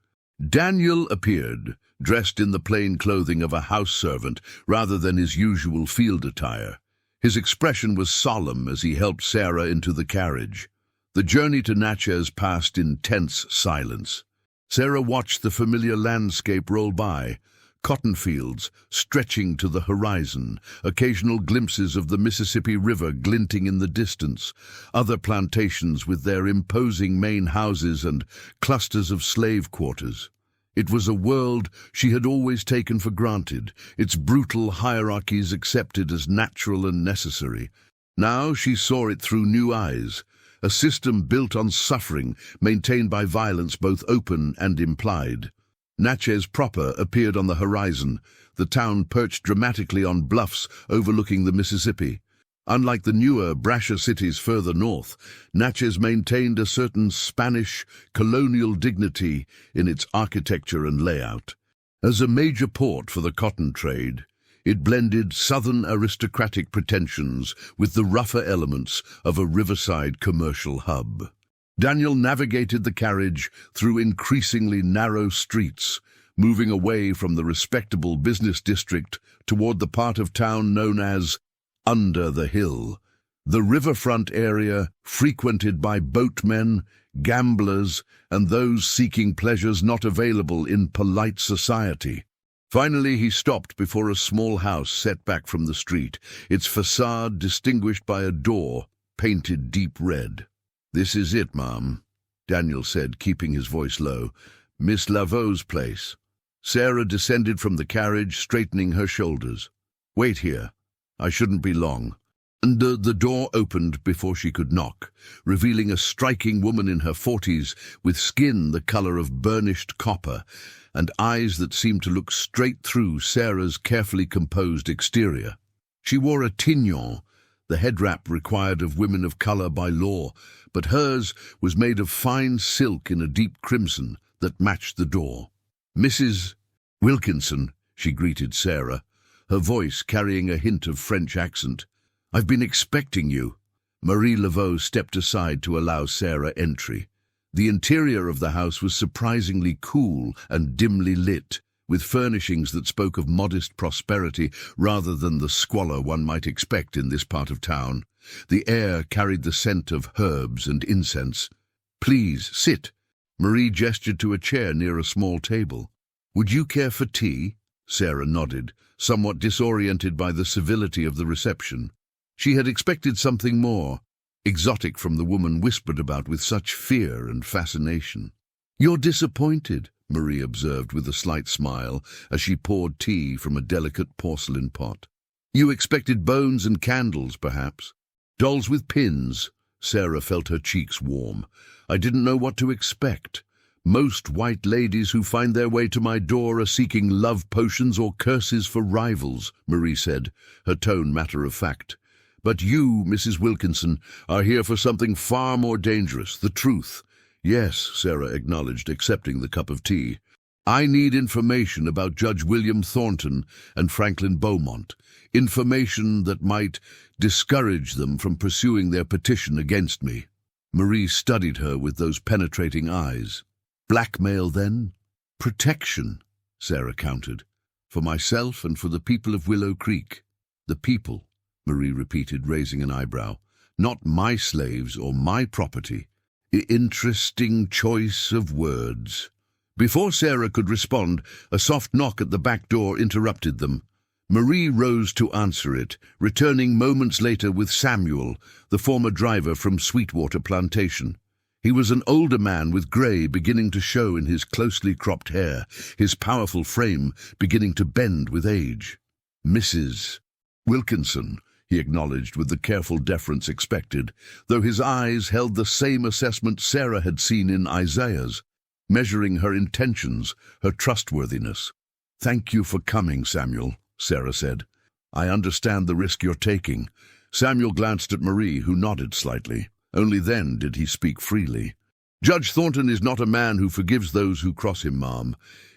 Daniel appeared, dressed in the plain clothing of a house servant rather than his usual field attire. His expression was solemn as he helped Sarah into the carriage. The journey to Natchez passed in tense silence. Sarah watched the familiar landscape roll by, cotton fields stretching to the horizon, occasional glimpses of the Mississippi River glinting in the distance, other plantations with their imposing main houses and clusters of slave quarters. It was a world she had always taken for granted, its brutal hierarchies accepted as natural and necessary. Now she saw it through new eyes, a system built on suffering, maintained by violence both open and implied. Natchez proper appeared on the horizon, the town perched dramatically on bluffs overlooking the Mississippi. Unlike the newer, brasher cities further north, Natchez maintained a certain Spanish, colonial dignity in its architecture and layout. As a major port for the cotton trade, it blended southern aristocratic pretensions with the rougher elements of a riverside commercial hub. Daniel navigated the carriage through increasingly narrow streets, moving away from the respectable business district toward the part of town known as Under the Hill, the riverfront area frequented by boatmen, gamblers, and those seeking pleasures not available in polite society. Finally, he stopped before a small house set back from the street, its facade distinguished by a door painted deep red. "This is it, ma'am," Daniel said, keeping his voice low. "Miss Laveau's place." Sarah descended from the carriage, straightening her shoulders. "Wait here. I shouldn't be long." And the door opened before she could knock, revealing a striking woman in her 40s with skin the color of burnished copper and eyes that seemed to look straight through Sarah's carefully composed exterior. She wore a tignon, the head wrap required of women of color by law, but hers was made of fine silk in a deep crimson that matched the door. "Mrs. Wilkinson," she greeted Sarah, her voice carrying a hint of French accent. "I've been expecting you." Marie Laveau stepped aside to allow Sarah entry. The interior of the house was surprisingly cool and dimly lit, with furnishings that spoke of modest prosperity rather than the squalor one might expect in this part of town. The air carried the scent of herbs and incense. "Please, sit." Marie gestured to a chair near a small table. "Would you care for tea?" Sarah nodded, somewhat disoriented by the civility of the reception. She had expected something more exotic from the woman whispered about with such fear and fascination. "You're disappointed," Marie observed with a slight smile as she poured tea from a delicate porcelain pot. "You expected bones and candles, perhaps. Dolls with pins." Sarah felt her cheeks warm. "I didn't know what to expect. Most white ladies who find their way to my door are seeking love potions or curses for rivals," Marie said, her tone matter-of-fact. "But you, Mrs. Wilkinson, are here for something far more dangerous, the truth." "Yes," Sarah acknowledged, accepting the cup of tea. "I need information about Judge William Thornton and Franklin Beaumont, information that might discourage them from pursuing their petition against me." Marie studied her with those penetrating eyes. "Blackmail, then?" "Protection," Sarah countered. "For myself and for the people of Willow Creek." "The people," Marie repeated, raising an eyebrow. "Not my slaves or my property." Interesting choice of words. Before Sarah could respond, a soft knock at the back door interrupted them. Marie rose to answer it, returning moments later with Samuel, the former driver from Sweetwater Plantation. He was an older man with grey beginning to show in his closely cropped hair, his powerful frame beginning to bend with age. "Mrs. Wilkinson," he acknowledged with the careful deference expected, though his eyes held the same assessment Sarah had seen in Isaiah's, measuring her intentions, her trustworthiness. "Thank you for coming, Samuel," Sarah said. "I understand the risk you're taking." Samuel glanced at Marie, who nodded slightly. Only then did he speak freely. "Judge Thornton is not a man who forgives those who cross him, ma'am.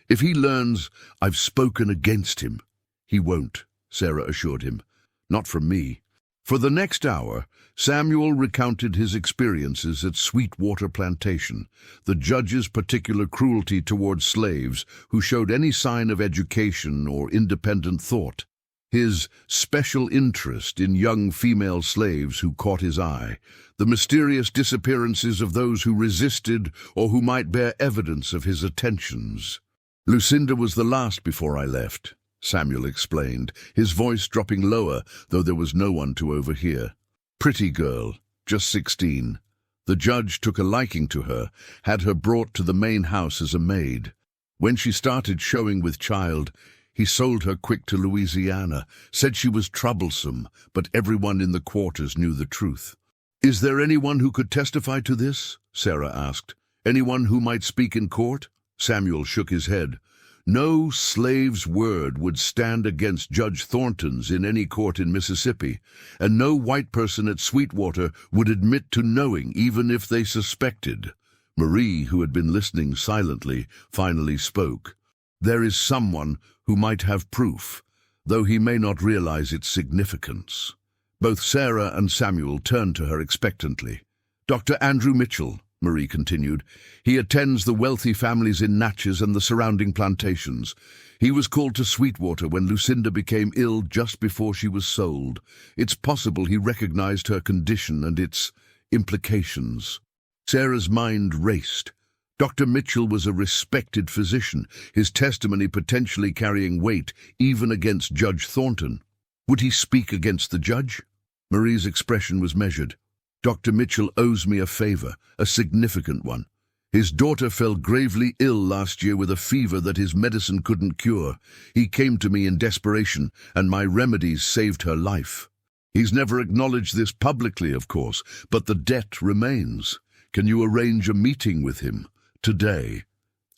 If he learns I've spoken against him—" "He won't," Sarah assured him. "Not from me." For the next hour, Samuel recounted his experiences at Sweetwater Plantation, the judge's particular cruelty toward slaves who showed any sign of education or independent thought, his special interest in young female slaves who caught his eye, the mysterious disappearances of those who resisted or who might bear evidence of his attentions. "Lucinda was the last before I left," Samuel explained, his voice dropping lower, though there was no one to overhear. "Pretty girl, just 16. The judge took a liking to her, had her brought to the main house as a maid. When she started showing with child, he sold her quick to Louisiana, said she was troublesome, but everyone in the quarters knew the truth." "Is there anyone who could testify to this?" Sarah asked. "Anyone who might speak in court?" Samuel shook his head. "No slave's word would stand against Judge Thornton's in any court in Mississippi, and no white person at Sweetwater would admit to knowing, even if they suspected." Marie, who had been listening silently, finally spoke. "There is someone who might have proof, though he may not realize its significance." Both Sarah and Samuel turned to her expectantly. "Dr. Andrew Mitchell," Marie continued. "He attends the wealthy families in Natchez and the surrounding plantations. He was called to Sweetwater when Lucinda became ill just before she was sold. It's possible he recognized her condition and its implications." Sarah's mind raced. Dr. Mitchell was a respected physician, his testimony potentially carrying weight even against Judge Thornton. Would he speak against the judge? Marie's expression was measured. "Dr. Mitchell owes me a favor, a significant one. His daughter fell gravely ill last year with a fever that his medicine couldn't cure. He came to me in desperation, and my remedies saved her life. He's never acknowledged this publicly, of course, but the debt remains. Can you arrange a meeting with him today?"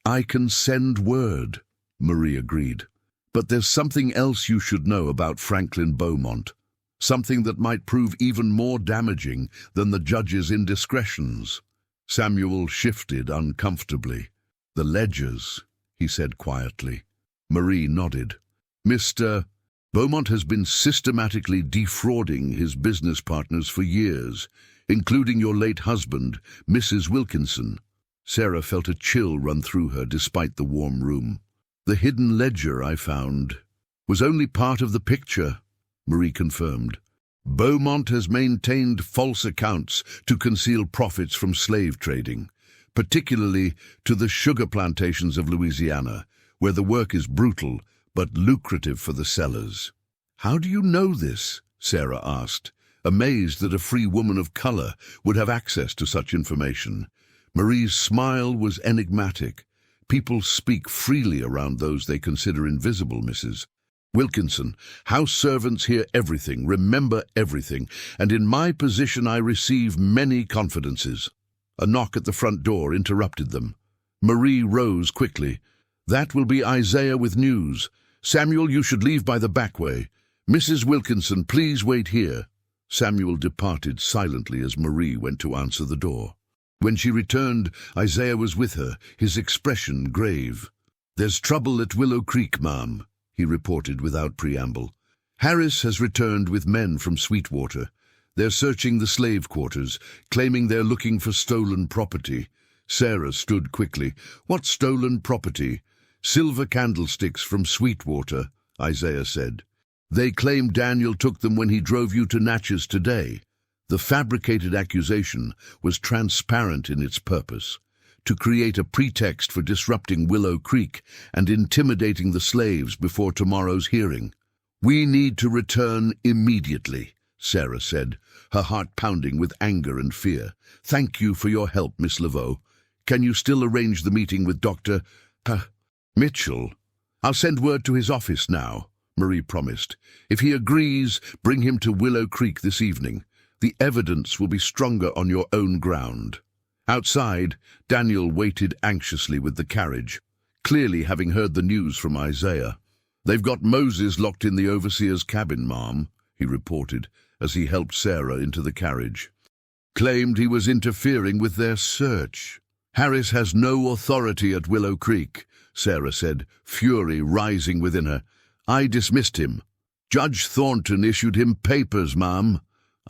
"I can send word," Marie agreed. "But there's something else you should know about Franklin Beaumont. Something that might prove even more damaging than the judge's indiscretions." Samuel shifted uncomfortably. "The ledgers," he said quietly. Marie nodded. "Mr. Beaumont has been systematically defrauding his business partners for years, including your late husband, Mrs. Wilkinson." Sarah felt a chill run through her despite the warm room. The hidden ledger I found was only part of the picture, Marie confirmed. Beaumont has maintained false accounts to conceal profits from slave trading, particularly to the sugar plantations of Louisiana, where the work is brutal but lucrative for the sellers. "How do you know this?" Sarah asked, amazed that a free woman of color would have access to such information. Marie's smile was enigmatic. "People speak freely around those they consider invisible, Mrs. Wilkinson. House servants hear everything, remember everything, and in my position I receive many confidences." A knock at the front door interrupted them. Marie rose quickly. "That will be Isaiah with news. Samuel, you should leave by the back way. Mrs. Wilkinson, please wait here." Samuel departed silently as Marie went to answer the door. When she returned, Isaiah was with her, his expression grave. "There's trouble at Willow Creek, ma'am," he reported without preamble. "Harris has returned with men from Sweetwater. They're searching the slave quarters, claiming they're looking for stolen property." Sarah stood quickly. "What stolen property?" "Silver candlesticks from Sweetwater," Isaiah said. "They claim Daniel took them when he drove you to Natchez today." The fabricated accusation was transparent in its purpose: to create a pretext for disrupting Willow Creek and intimidating the slaves before tomorrow's hearing. "We need to return immediately," Sarah said, her heart pounding with anger and fear. "Thank you for your help, Miss Laveau. Can you still arrange the meeting with Dr. Mitchell?" "I'll send word to his office now," Marie promised. "If he agrees, bring him to Willow Creek this evening. The evidence will be stronger on your own ground." Outside, Daniel waited anxiously with the carriage, clearly having heard the news from Isaiah. "They've got Moses locked in the overseer's cabin, ma'am," he reported as he helped Sarah into the carriage. "Claimed he was interfering with their search." "Harris has no authority at Willow Creek," Sarah said, fury rising within her. "I dismissed him." "Judge Thornton issued him papers, ma'am,"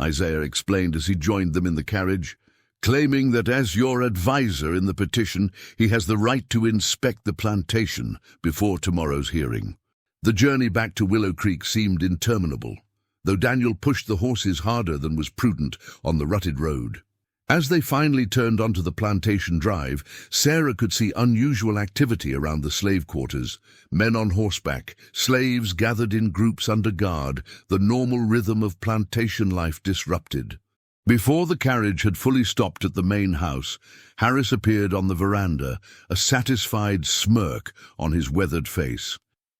Isaiah explained as he joined them in the carriage, "claiming that as your advisor in the petition, he has the right to inspect the plantation before tomorrow's hearing." The journey back to Willow Creek seemed interminable, though Daniel pushed the horses harder than was prudent on the rutted road. As they finally turned onto the plantation drive, Sarah could see unusual activity around the slave quarters. Men on horseback, slaves gathered in groups under guard, the normal rhythm of plantation life disrupted. Before the carriage had fully stopped at the main house, Harris appeared on the veranda, a satisfied smirk on his weathered face.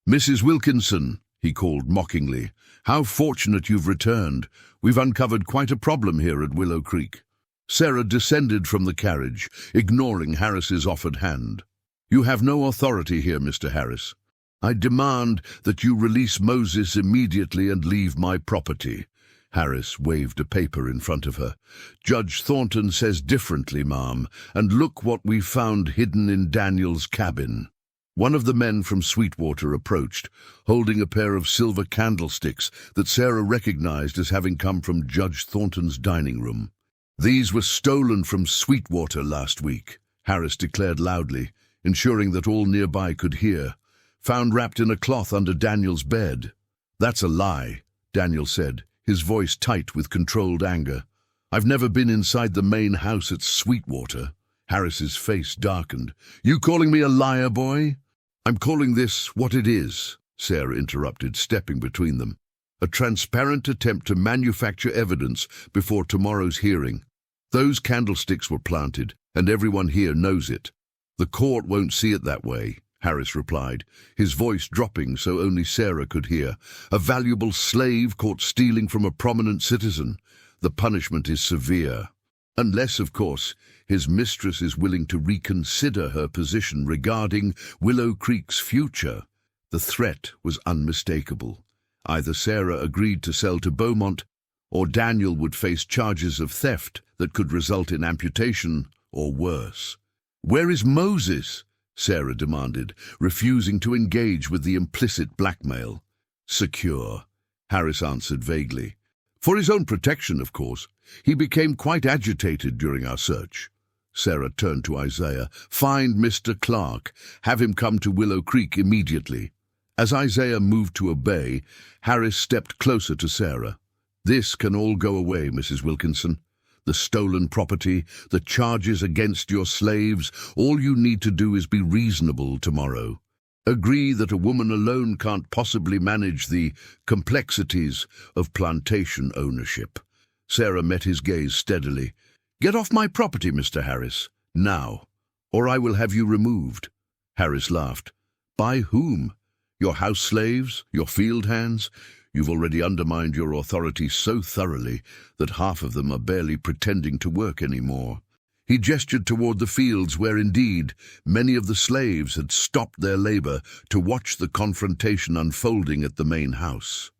"Mrs. Wilkinson," he called mockingly, "how fortunate you've returned. We've uncovered quite a problem here at Willow Creek." Sarah descended from the carriage, ignoring Harris's offered hand. "You have no authority here, Mr. Harris. I demand that you release Moses immediately and leave my property." Harris waved a paper in front of her. "Judge Thornton says differently, ma'am, and look what we found hidden in Daniel's cabin." One of the men from Sweetwater approached, holding a pair of silver candlesticks that Sarah recognized as having come from Judge Thornton's dining room. "These were stolen from Sweetwater last week," Harris declared loudly, ensuring that all nearby could hear. "Found wrapped in a cloth under Daniel's bed." "That's a lie," Daniel said, his voice tight with controlled anger. "I've never been inside the main house at Sweetwater." Harris's face darkened. "You calling me a liar, boy?" "I'm calling this what it is," Sarah interrupted, stepping between them. "A transparent attempt to manufacture evidence before tomorrow's hearing. Those candlesticks were planted, and everyone here knows it." "The court won't see it that way," Harris replied, his voice dropping so only Sarah could hear. "A valuable slave caught stealing from a prominent citizen. The punishment is severe. Unless, of course, his mistress is willing to reconsider her position regarding Willow Creek's future." The threat was unmistakable. Either Sarah agreed to sell to Beaumont, or Daniel would face charges of theft that could result in amputation or worse. "Where is Moses?" Sarah demanded, refusing to engage with the implicit blackmail. "Secure," Harris answered vaguely. "For his own protection, of course. He became quite agitated during our search." Sarah turned to Isaiah. "Find Mr. Clark. Have him come to Willow Creek immediately." As Isaiah moved to obey, Harris stepped closer to Sarah. "This can all go away, Mrs. Wilkinson. The stolen property, the charges against your slaves, all you need to do is be reasonable tomorrow. Agree that a woman alone can't possibly manage the complexities of plantation ownership." Sarah met his gaze steadily. "Get off my property, Mr. Harris, now, or I will have you removed." Harris laughed. "By whom? Your house slaves? Your field hands? You've already undermined your authority so thoroughly that half of them are barely pretending to work anymore." He gestured toward the fields where, indeed, many of the slaves had stopped their labor to watch the confrontation unfolding at the main house.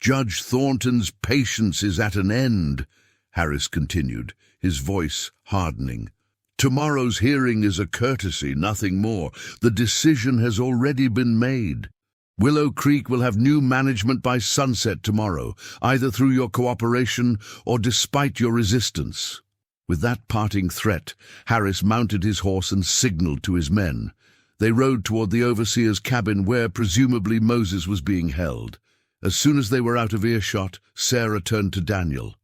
"Judge Thornton's patience is at an end," Harris continued, his voice hardening. "Tomorrow's hearing is a courtesy, nothing more. The decision has already been made. Willow Creek will have new management by sunset tomorrow, either through your cooperation or despite your resistance." With that parting threat, Harris mounted his horse and signaled to his men. They rode toward the overseer's cabin where, presumably, Moses was being held. As soon as they were out of earshot, Sarah turned to Daniel.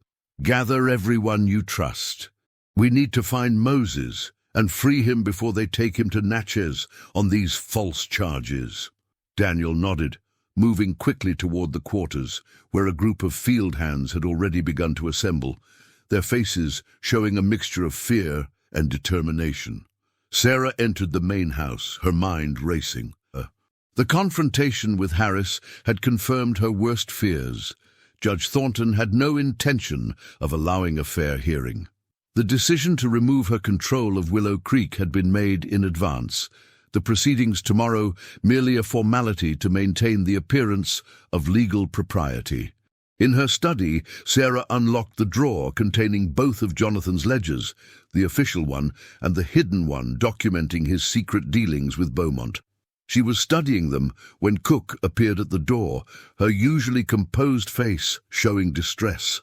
"Gather everyone you trust. We need to find Moses and free him before they take him to Natchez on these false charges." Daniel nodded, moving quickly toward the quarters, where a group of field hands had already begun to assemble, their faces showing a mixture of fear and determination. Sarah entered the main house, her mind racing. The confrontation with Harris had confirmed her worst fears. Judge Thornton had no intention of allowing a fair hearing. The decision to remove her control of Willow Creek had been made in advance. The proceedings tomorrow merely a formality to maintain the appearance of legal propriety. In her study, Sarah unlocked the drawer containing both of Jonathan's ledgers, the official one and the hidden one documenting his secret dealings with Beaumont. She was studying them when Cook appeared at the door, her usually composed face showing distress.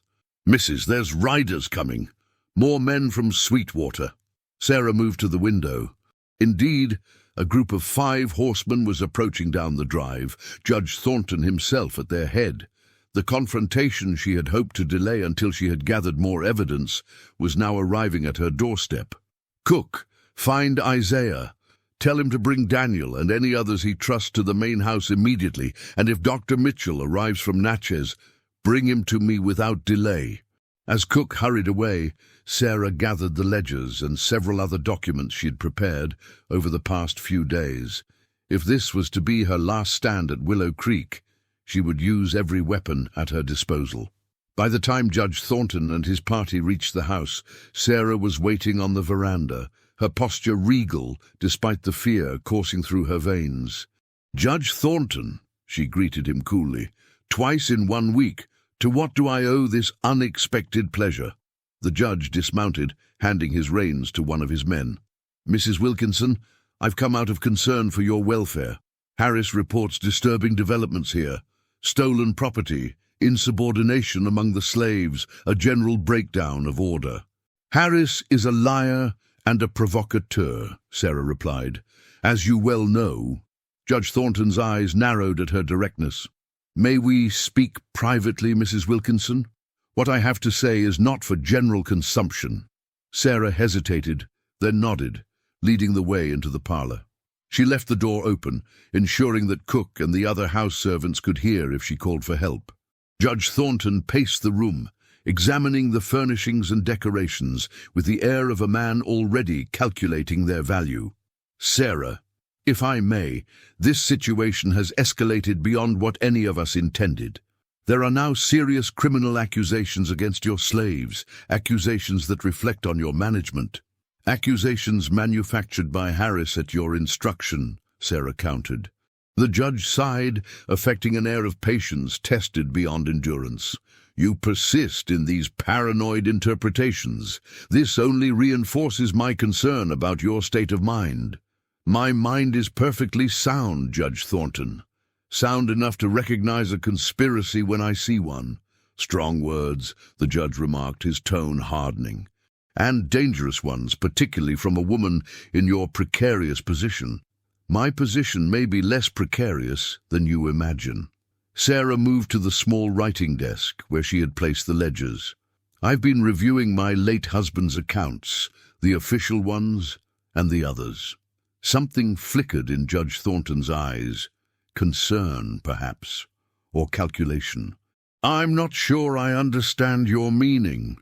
"Mrs., there's riders coming. More men from Sweetwater." Sarah moved to the window. Indeed, a group of 5 horsemen was approaching down the drive, Judge Thornton himself at their head. The confrontation she had hoped to delay until she had gathered more evidence was now arriving at her doorstep. "Cook, find Isaiah. Tell him to bring Daniel and any others he trusts to the main house immediately, and if Dr. Mitchell arrives from Natchez, bring him to me without delay." As Cook hurried away, Sarah gathered the ledgers and several other documents she had prepared over the past few days. If this was to be her last stand at Willow Creek, she would use every weapon at her disposal. By the time Judge Thornton and his party reached the house, Sarah was waiting on the veranda, her posture regal despite the fear coursing through her veins. "Judge Thornton," she greeted him coolly, "twice in 1 week. To what do I owe this unexpected pleasure?" The judge dismounted, handing his reins to one of his men. "Mrs. Wilkinson, I've come out of concern for your welfare. Harris reports disturbing developments here. Stolen property, insubordination among the slaves, a general breakdown of order." "Harris is a liar and a provocateur," Sarah replied. "As you well know." Judge Thornton's eyes narrowed at her directness. "May we speak privately, Mrs. Wilkinson? What I have to say is not for general consumption." Sarah hesitated, then nodded, leading the way into the parlor. She left the door open, ensuring that Cook and the other house servants could hear if she called for help. Judge Thornton paced the room, examining the furnishings and decorations with the air of a man already calculating their value. "Sarah, if I may, this situation has escalated beyond what any of us intended. There are now serious criminal accusations against your slaves, accusations that reflect on your management. Accusations manufactured by Harris at your instruction," Sarah countered. The judge sighed, affecting an air of patience tested beyond endurance. "You persist in these paranoid interpretations. This only reinforces my concern about your state of mind." "My mind is perfectly sound, Judge Thornton. Sound enough to recognize a conspiracy when I see one." "Strong words," the judge remarked, his tone hardening. and dangerous ones, particularly from a woman in your precarious position. My position may be less precarious than you imagine." Sarah moved to the small writing desk where she had placed the ledgers. "I've been reviewing my late husband's accounts, the official ones and the others." Something flickered in Judge Thornton's eyes. Concern, perhaps, or calculation. "I'm not sure I understand your meaning."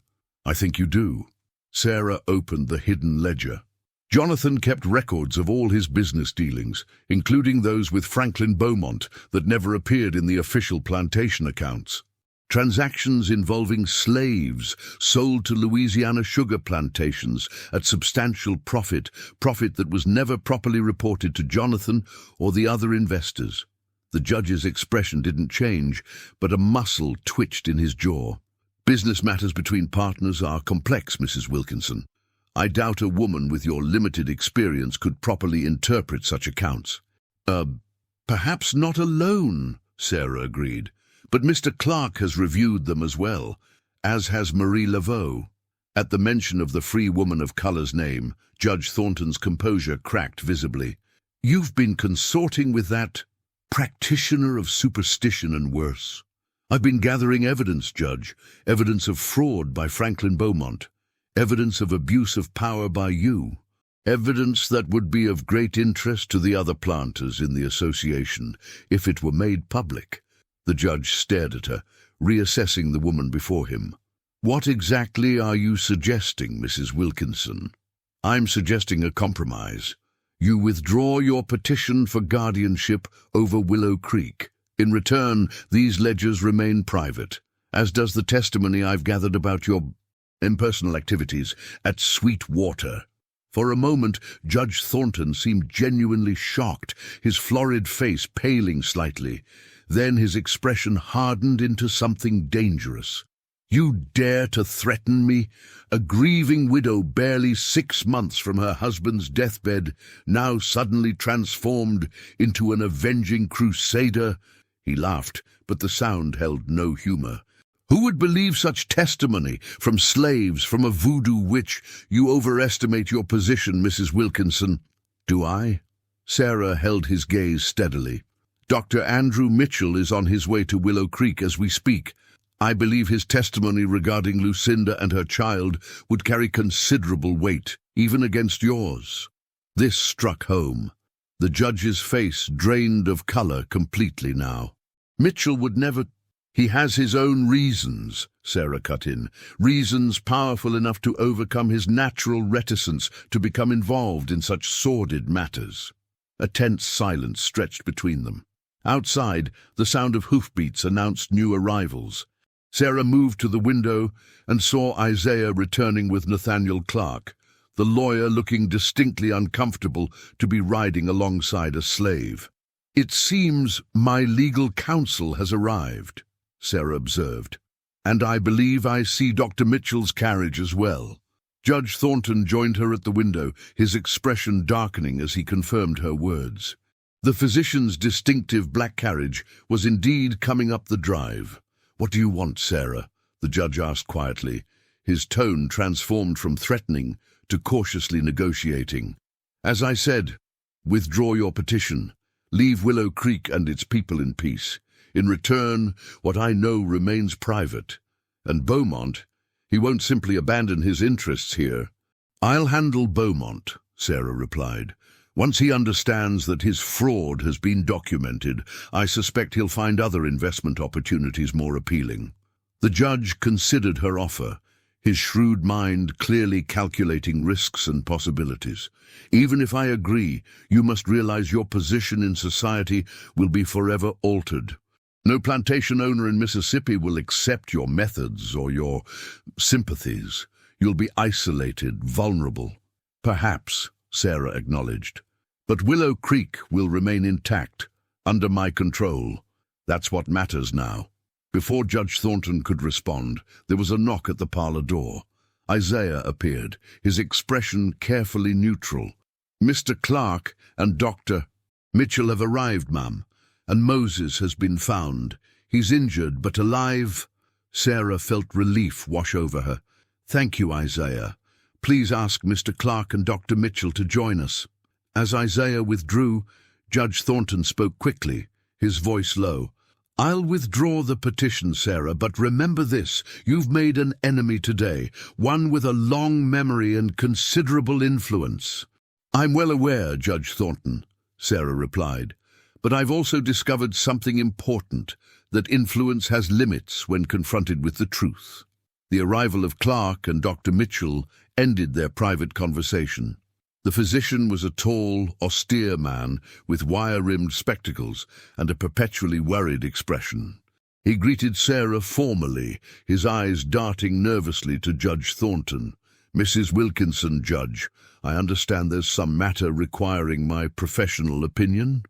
"I think you do." Sarah opened the hidden ledger. Jonathan kept records of all his business dealings, including those with Franklin Beaumont that never appeared in the official plantation accounts. Transactions involving slaves sold to Louisiana sugar plantations at substantial profit that was never properly reported to Jonathan or the other investors. The judge's expression didn't change, but a muscle twitched in his jaw. "Business matters between partners are complex, Mrs. Wilkinson. I doubt a woman with your limited experience could properly interpret such accounts." Perhaps not alone," Sarah agreed. "But Mr. Clark has reviewed them as well, as has Marie Laveau." At the mention of the free woman of color's name, Judge Thornton's composure cracked visibly. "You've been consorting with that practitioner of superstition and worse." "I've been gathering evidence, Judge, evidence of fraud by Franklin Beaumont, evidence of abuse of power by you, evidence that would be of great interest to the other planters in the association if it were made public." The judge stared at her, reassessing the woman before him. "What exactly are you suggesting, Mrs. Wilkinson?" "I'm suggesting a compromise. You withdraw your petition for guardianship over Willow Creek. In return, these ledgers remain private, as does the testimony I've gathered about your impersonal activities at Sweetwater." For a moment, Judge Thornton seemed genuinely shocked, his florid face paling slightly. Then his expression hardened into something dangerous. "You dare to threaten me? A grieving widow barely 6 months from her husband's deathbed, now suddenly transformed into an avenging crusader?" He laughed, but the sound held no humor. "Who would believe such testimony from slaves, from a voodoo witch? You overestimate your position, Mrs. Wilkinson." "Do I?" Sarah held his gaze steadily. "Dr. Andrew Mitchell is on his way to Willow Creek as we speak. I believe his testimony regarding Lucinda and her child would carry considerable weight, even against yours." This struck home. The judge's face drained of color completely now. "Mitchell would never—" "He has his own reasons," Sarah cut in, "reasons powerful enough to overcome his natural reticence to become involved in such sordid matters." A tense silence stretched between them. Outside, the sound of hoofbeats announced new arrivals. Sarah moved to the window and saw Isaiah returning with Nathaniel Clark, the lawyer looking distinctly uncomfortable to be riding alongside a slave. "It seems my legal counsel has arrived," Sarah observed, "and I believe I see Dr. Mitchell's carriage as well." Judge Thornton joined her at the window, his expression darkening as he confirmed her words. The physician's distinctive black carriage was indeed coming up the drive. "What do you want, Sarah?" the judge asked quietly, his tone transformed from threatening to cautiously negotiating. "As I said, withdraw your petition. Leave Willow Creek and its people in peace. In return, what I know remains private. And Beaumont, he won't simply abandon his interests here." "I'll handle Beaumont," Sarah replied. "Once he understands that his fraud has been documented, I suspect he'll find other investment opportunities more appealing." The judge considered her offer, his shrewd mind clearly calculating risks and possibilities. "Even if I agree, you must realize your position in society will be forever altered. No plantation owner in Mississippi will accept your methods or your sympathies. You'll be isolated, vulnerable." "Perhaps," Sarah acknowledged. "But Willow Creek will remain intact, under my control. That's what matters now." Before Judge Thornton could respond, there was a knock at the parlor door. Isaiah appeared, his expression carefully neutral. "Mr. Clark and Dr. Mitchell have arrived, ma'am, and Moses has been found. He's injured, but alive." Sarah felt relief wash over her. "Thank you, Isaiah. Please ask Mr. Clark and Dr. Mitchell to join us." As Isaiah withdrew, Judge Thornton spoke quickly, his voice low. "I'll withdraw the petition, Sarah, but remember this: you've made an enemy today, one with a long memory and considerable influence." "I'm well aware, Judge Thornton," Sarah replied, "but I've also discovered something important, that influence has limits when confronted with the truth." The arrival of Clark and Dr. Mitchell ended their private conversation. The physician was a tall, austere man with wire-rimmed spectacles and a perpetually worried expression. He greeted Sarah formally, his eyes darting nervously to Judge Thornton. "Mrs. Wilkinson, Judge, I understand there's some matter requiring my professional opinion?"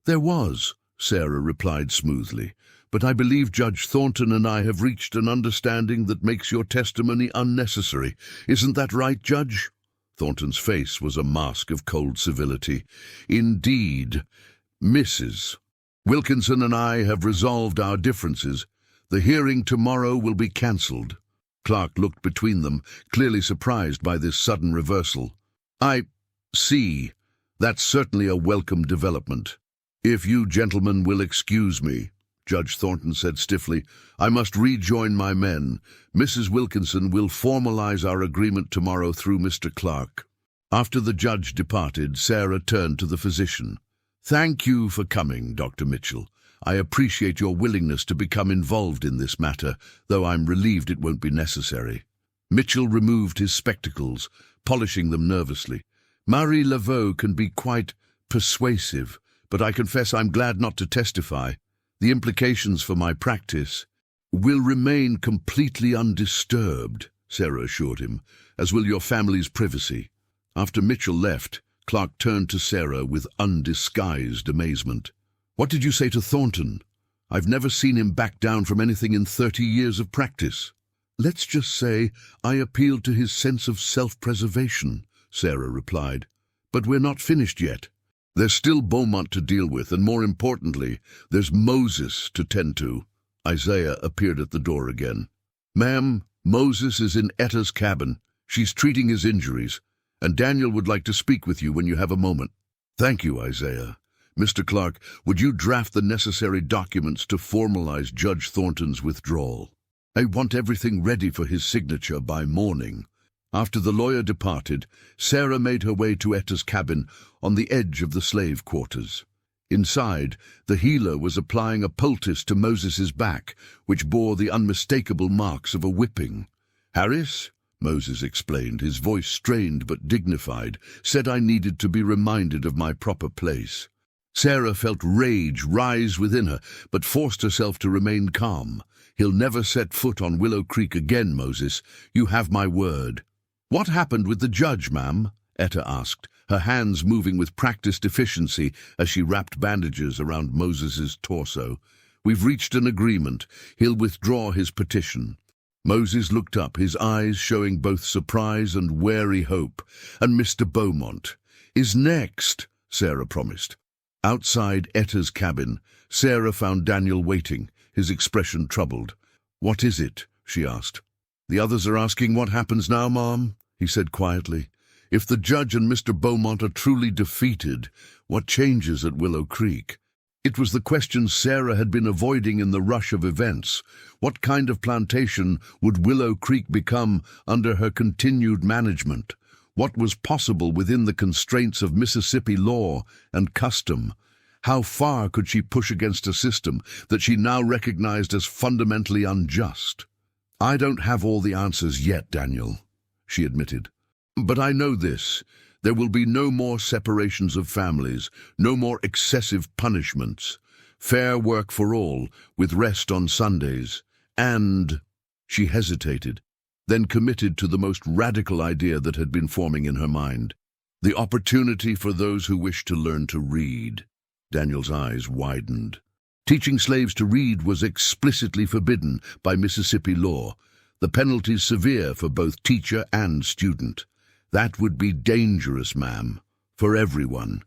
"There was," Sarah replied smoothly, "but I believe Judge Thornton and I have reached an understanding that makes your testimony unnecessary. Isn't that right, Judge?" Thornton's face was a mask of cold civility. "Indeed, Mrs. Wilkinson and I have resolved our differences. The hearing tomorrow will be cancelled." Clark looked between them, clearly surprised by this sudden reversal. "I see. That's certainly a welcome development. If you gentlemen will excuse me," Judge Thornton said stiffly, "I must rejoin my men. Mrs. Wilkinson will formalize our agreement tomorrow through Mr. Clark." After the judge departed, Sarah turned to the physician. "Thank you for coming, Dr. Mitchell. I appreciate your willingness to become involved in this matter, though I'm relieved it won't be necessary." Mitchell removed his spectacles, polishing them nervously. "Marie Laveau can be quite persuasive, but I confess I'm glad not to testify. The implications for my practice will remain completely undisturbed," Sarah assured him, "as will your family's privacy." After Mitchell left, Clark turned to Sarah with undisguised amazement. "What did you say to Thornton? I've never seen him back down from anything in 30 years of practice." "Let's just say I appealed to his sense of self-preservation," Sarah replied. "But we're not finished yet. There's still Beaumont to deal with, and more importantly, there's Moses to tend to." Isaiah appeared at the door again. "Ma'am, Moses is in Etta's cabin. She's treating his injuries, and Daniel would like to speak with you when you have a moment." "Thank you, Isaiah. Mr. Clark, would you draft the necessary documents to formalize Judge Thornton's withdrawal? I want everything ready for his signature by morning." After the lawyer departed, Sarah made her way to Etta's cabin on the edge of the slave quarters. Inside, the healer was applying a poultice to Moses's back, which bore the unmistakable marks of a whipping. "Harris," Moses explained, his voice strained but dignified, "said I needed to be reminded of my proper place." Sarah felt rage rise within her, but forced herself to remain calm. "He'll never set foot on Willow Creek again, Moses. You have my word." "What happened with the judge, ma'am?" Etta asked, her hands moving with practiced efficiency as she wrapped bandages around Moses's torso. "We've reached an agreement. He'll withdraw his petition." Moses looked up, his eyes showing both surprise and wary hope. "And Mr. Beaumont is next," Sarah promised. Outside Etta's cabin, Sarah found Daniel waiting, his expression troubled. "What is it?" she asked. "The others are asking what happens now, Mom," he said quietly. "If the judge and Mr. Beaumont are truly defeated, what changes at Willow Creek?" It was the question Sarah had been avoiding in the rush of events. What kind of plantation would Willow Creek become under her continued management? What was possible within the constraints of Mississippi law and custom? How far could she push against a system that she now recognized as fundamentally unjust? "I don't have all the answers yet, Daniel," she admitted. "But I know this. There will be no more separations of families, no more excessive punishments. Fair work for all, with rest on Sundays. And—" she hesitated, then committed to the most radical idea that had been forming in her mind. "The opportunity for those who wish to learn to read." Daniel's eyes widened. Teaching slaves to read was explicitly forbidden by Mississippi law, the penalties severe for both teacher and student. "That would be dangerous, ma'am, for everyone."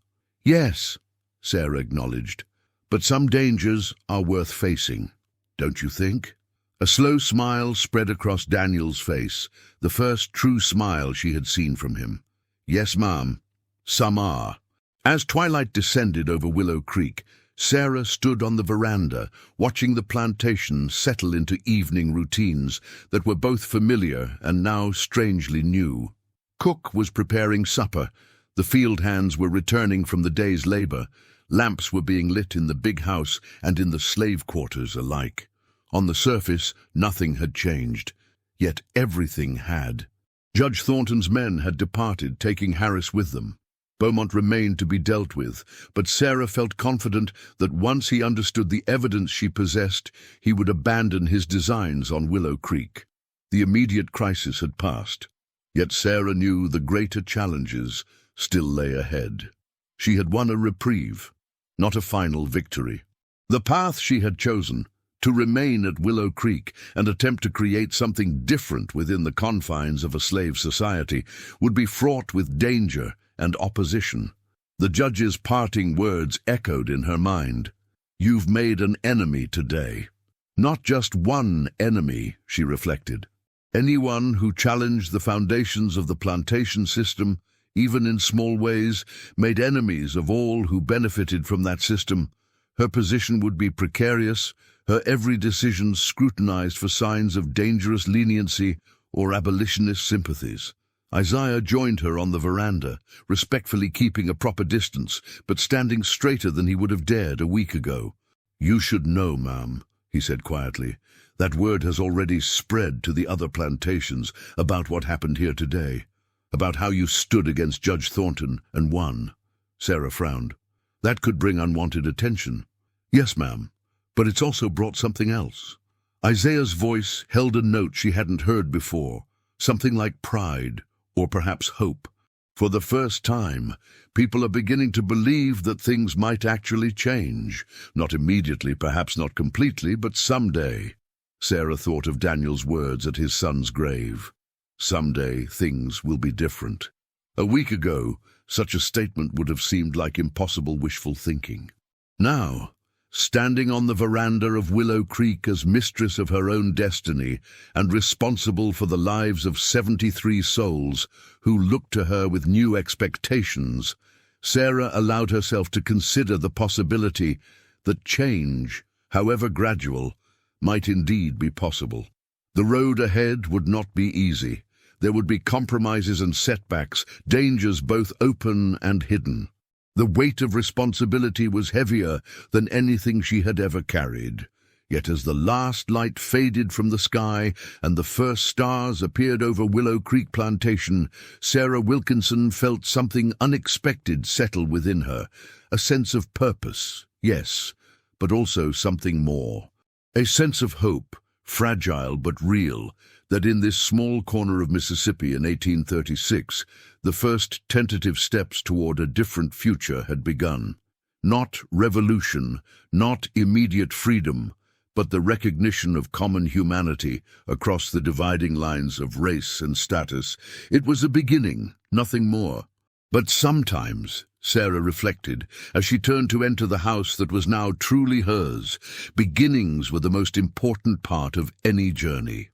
"Yes," Sarah acknowledged, "but some dangers are worth facing, don't you think?" A slow smile spread across Daniel's face, the first true smile she had seen from him. "Yes, ma'am. Some are." As twilight descended over Willow Creek, Sarah stood on the veranda, watching the plantation settle into evening routines that were both familiar and now strangely new. Cook was preparing supper. The field hands were returning from the day's labor. Lamps were being lit in the big house and in the slave quarters alike. On the surface, nothing had changed, yet everything had. Judge Thornton's men had departed, taking Harris with them. Beaumont remained to be dealt with, but Sarah felt confident that once he understood the evidence she possessed, he would abandon his designs on Willow Creek. The immediate crisis had passed, yet Sarah knew the greater challenges still lay ahead. She had won a reprieve, not a final victory. The path she had chosen, to remain at Willow Creek and attempt to create something different within the confines of a slave society, would be fraught with danger and opposition. The judge's parting words echoed in her mind. "You've made an enemy today." Not just one enemy, she reflected. Anyone who challenged the foundations of the plantation system, even in small ways, made enemies of all who benefited from that system. Her position would be precarious, her every decision scrutinized for signs of dangerous leniency or abolitionist sympathies. Isaiah joined her on the veranda, respectfully keeping a proper distance, but standing straighter than he would have dared a week ago. "You should know, ma'am," he said quietly, "that word has already spread to the other plantations about what happened here today, about how you stood against Judge Thornton and won." Sarah frowned. "That could bring unwanted attention." "Yes, ma'am, but it's also brought something else." Isaiah's voice held a note she hadn't heard before, something like pride, or perhaps hope. For the first time, people are beginning to believe that things might actually change. Not immediately, perhaps not completely, but someday. Sarah thought of Daniel's words at his son's grave. Someday things will be different. A week ago, such a statement would have seemed like impossible wishful thinking. Now, standing on the veranda of Willow Creek as mistress of her own destiny and responsible for the lives of 73 souls who looked to her with new expectations, Sarah allowed herself to consider the possibility that change, however gradual, might indeed be possible. The road ahead would not be easy. There would be compromises and setbacks, dangers both open and hidden. The weight of responsibility was heavier than anything she had ever carried. Yet as the last light faded from the sky and the first stars appeared over Willow Creek Plantation, Sarah Wilkinson felt something unexpected settle within her, a sense of purpose, yes, but also something more. A sense of hope, fragile but real, that in this small corner of Mississippi in 1836, the first tentative steps toward a different future had begun. Not revolution, not immediate freedom, but the recognition of common humanity across the dividing lines of race and status. It was a beginning, nothing more. But sometimes, Sarah reflected, as she turned to enter the house that was now truly hers, beginnings were the most important part of any journey.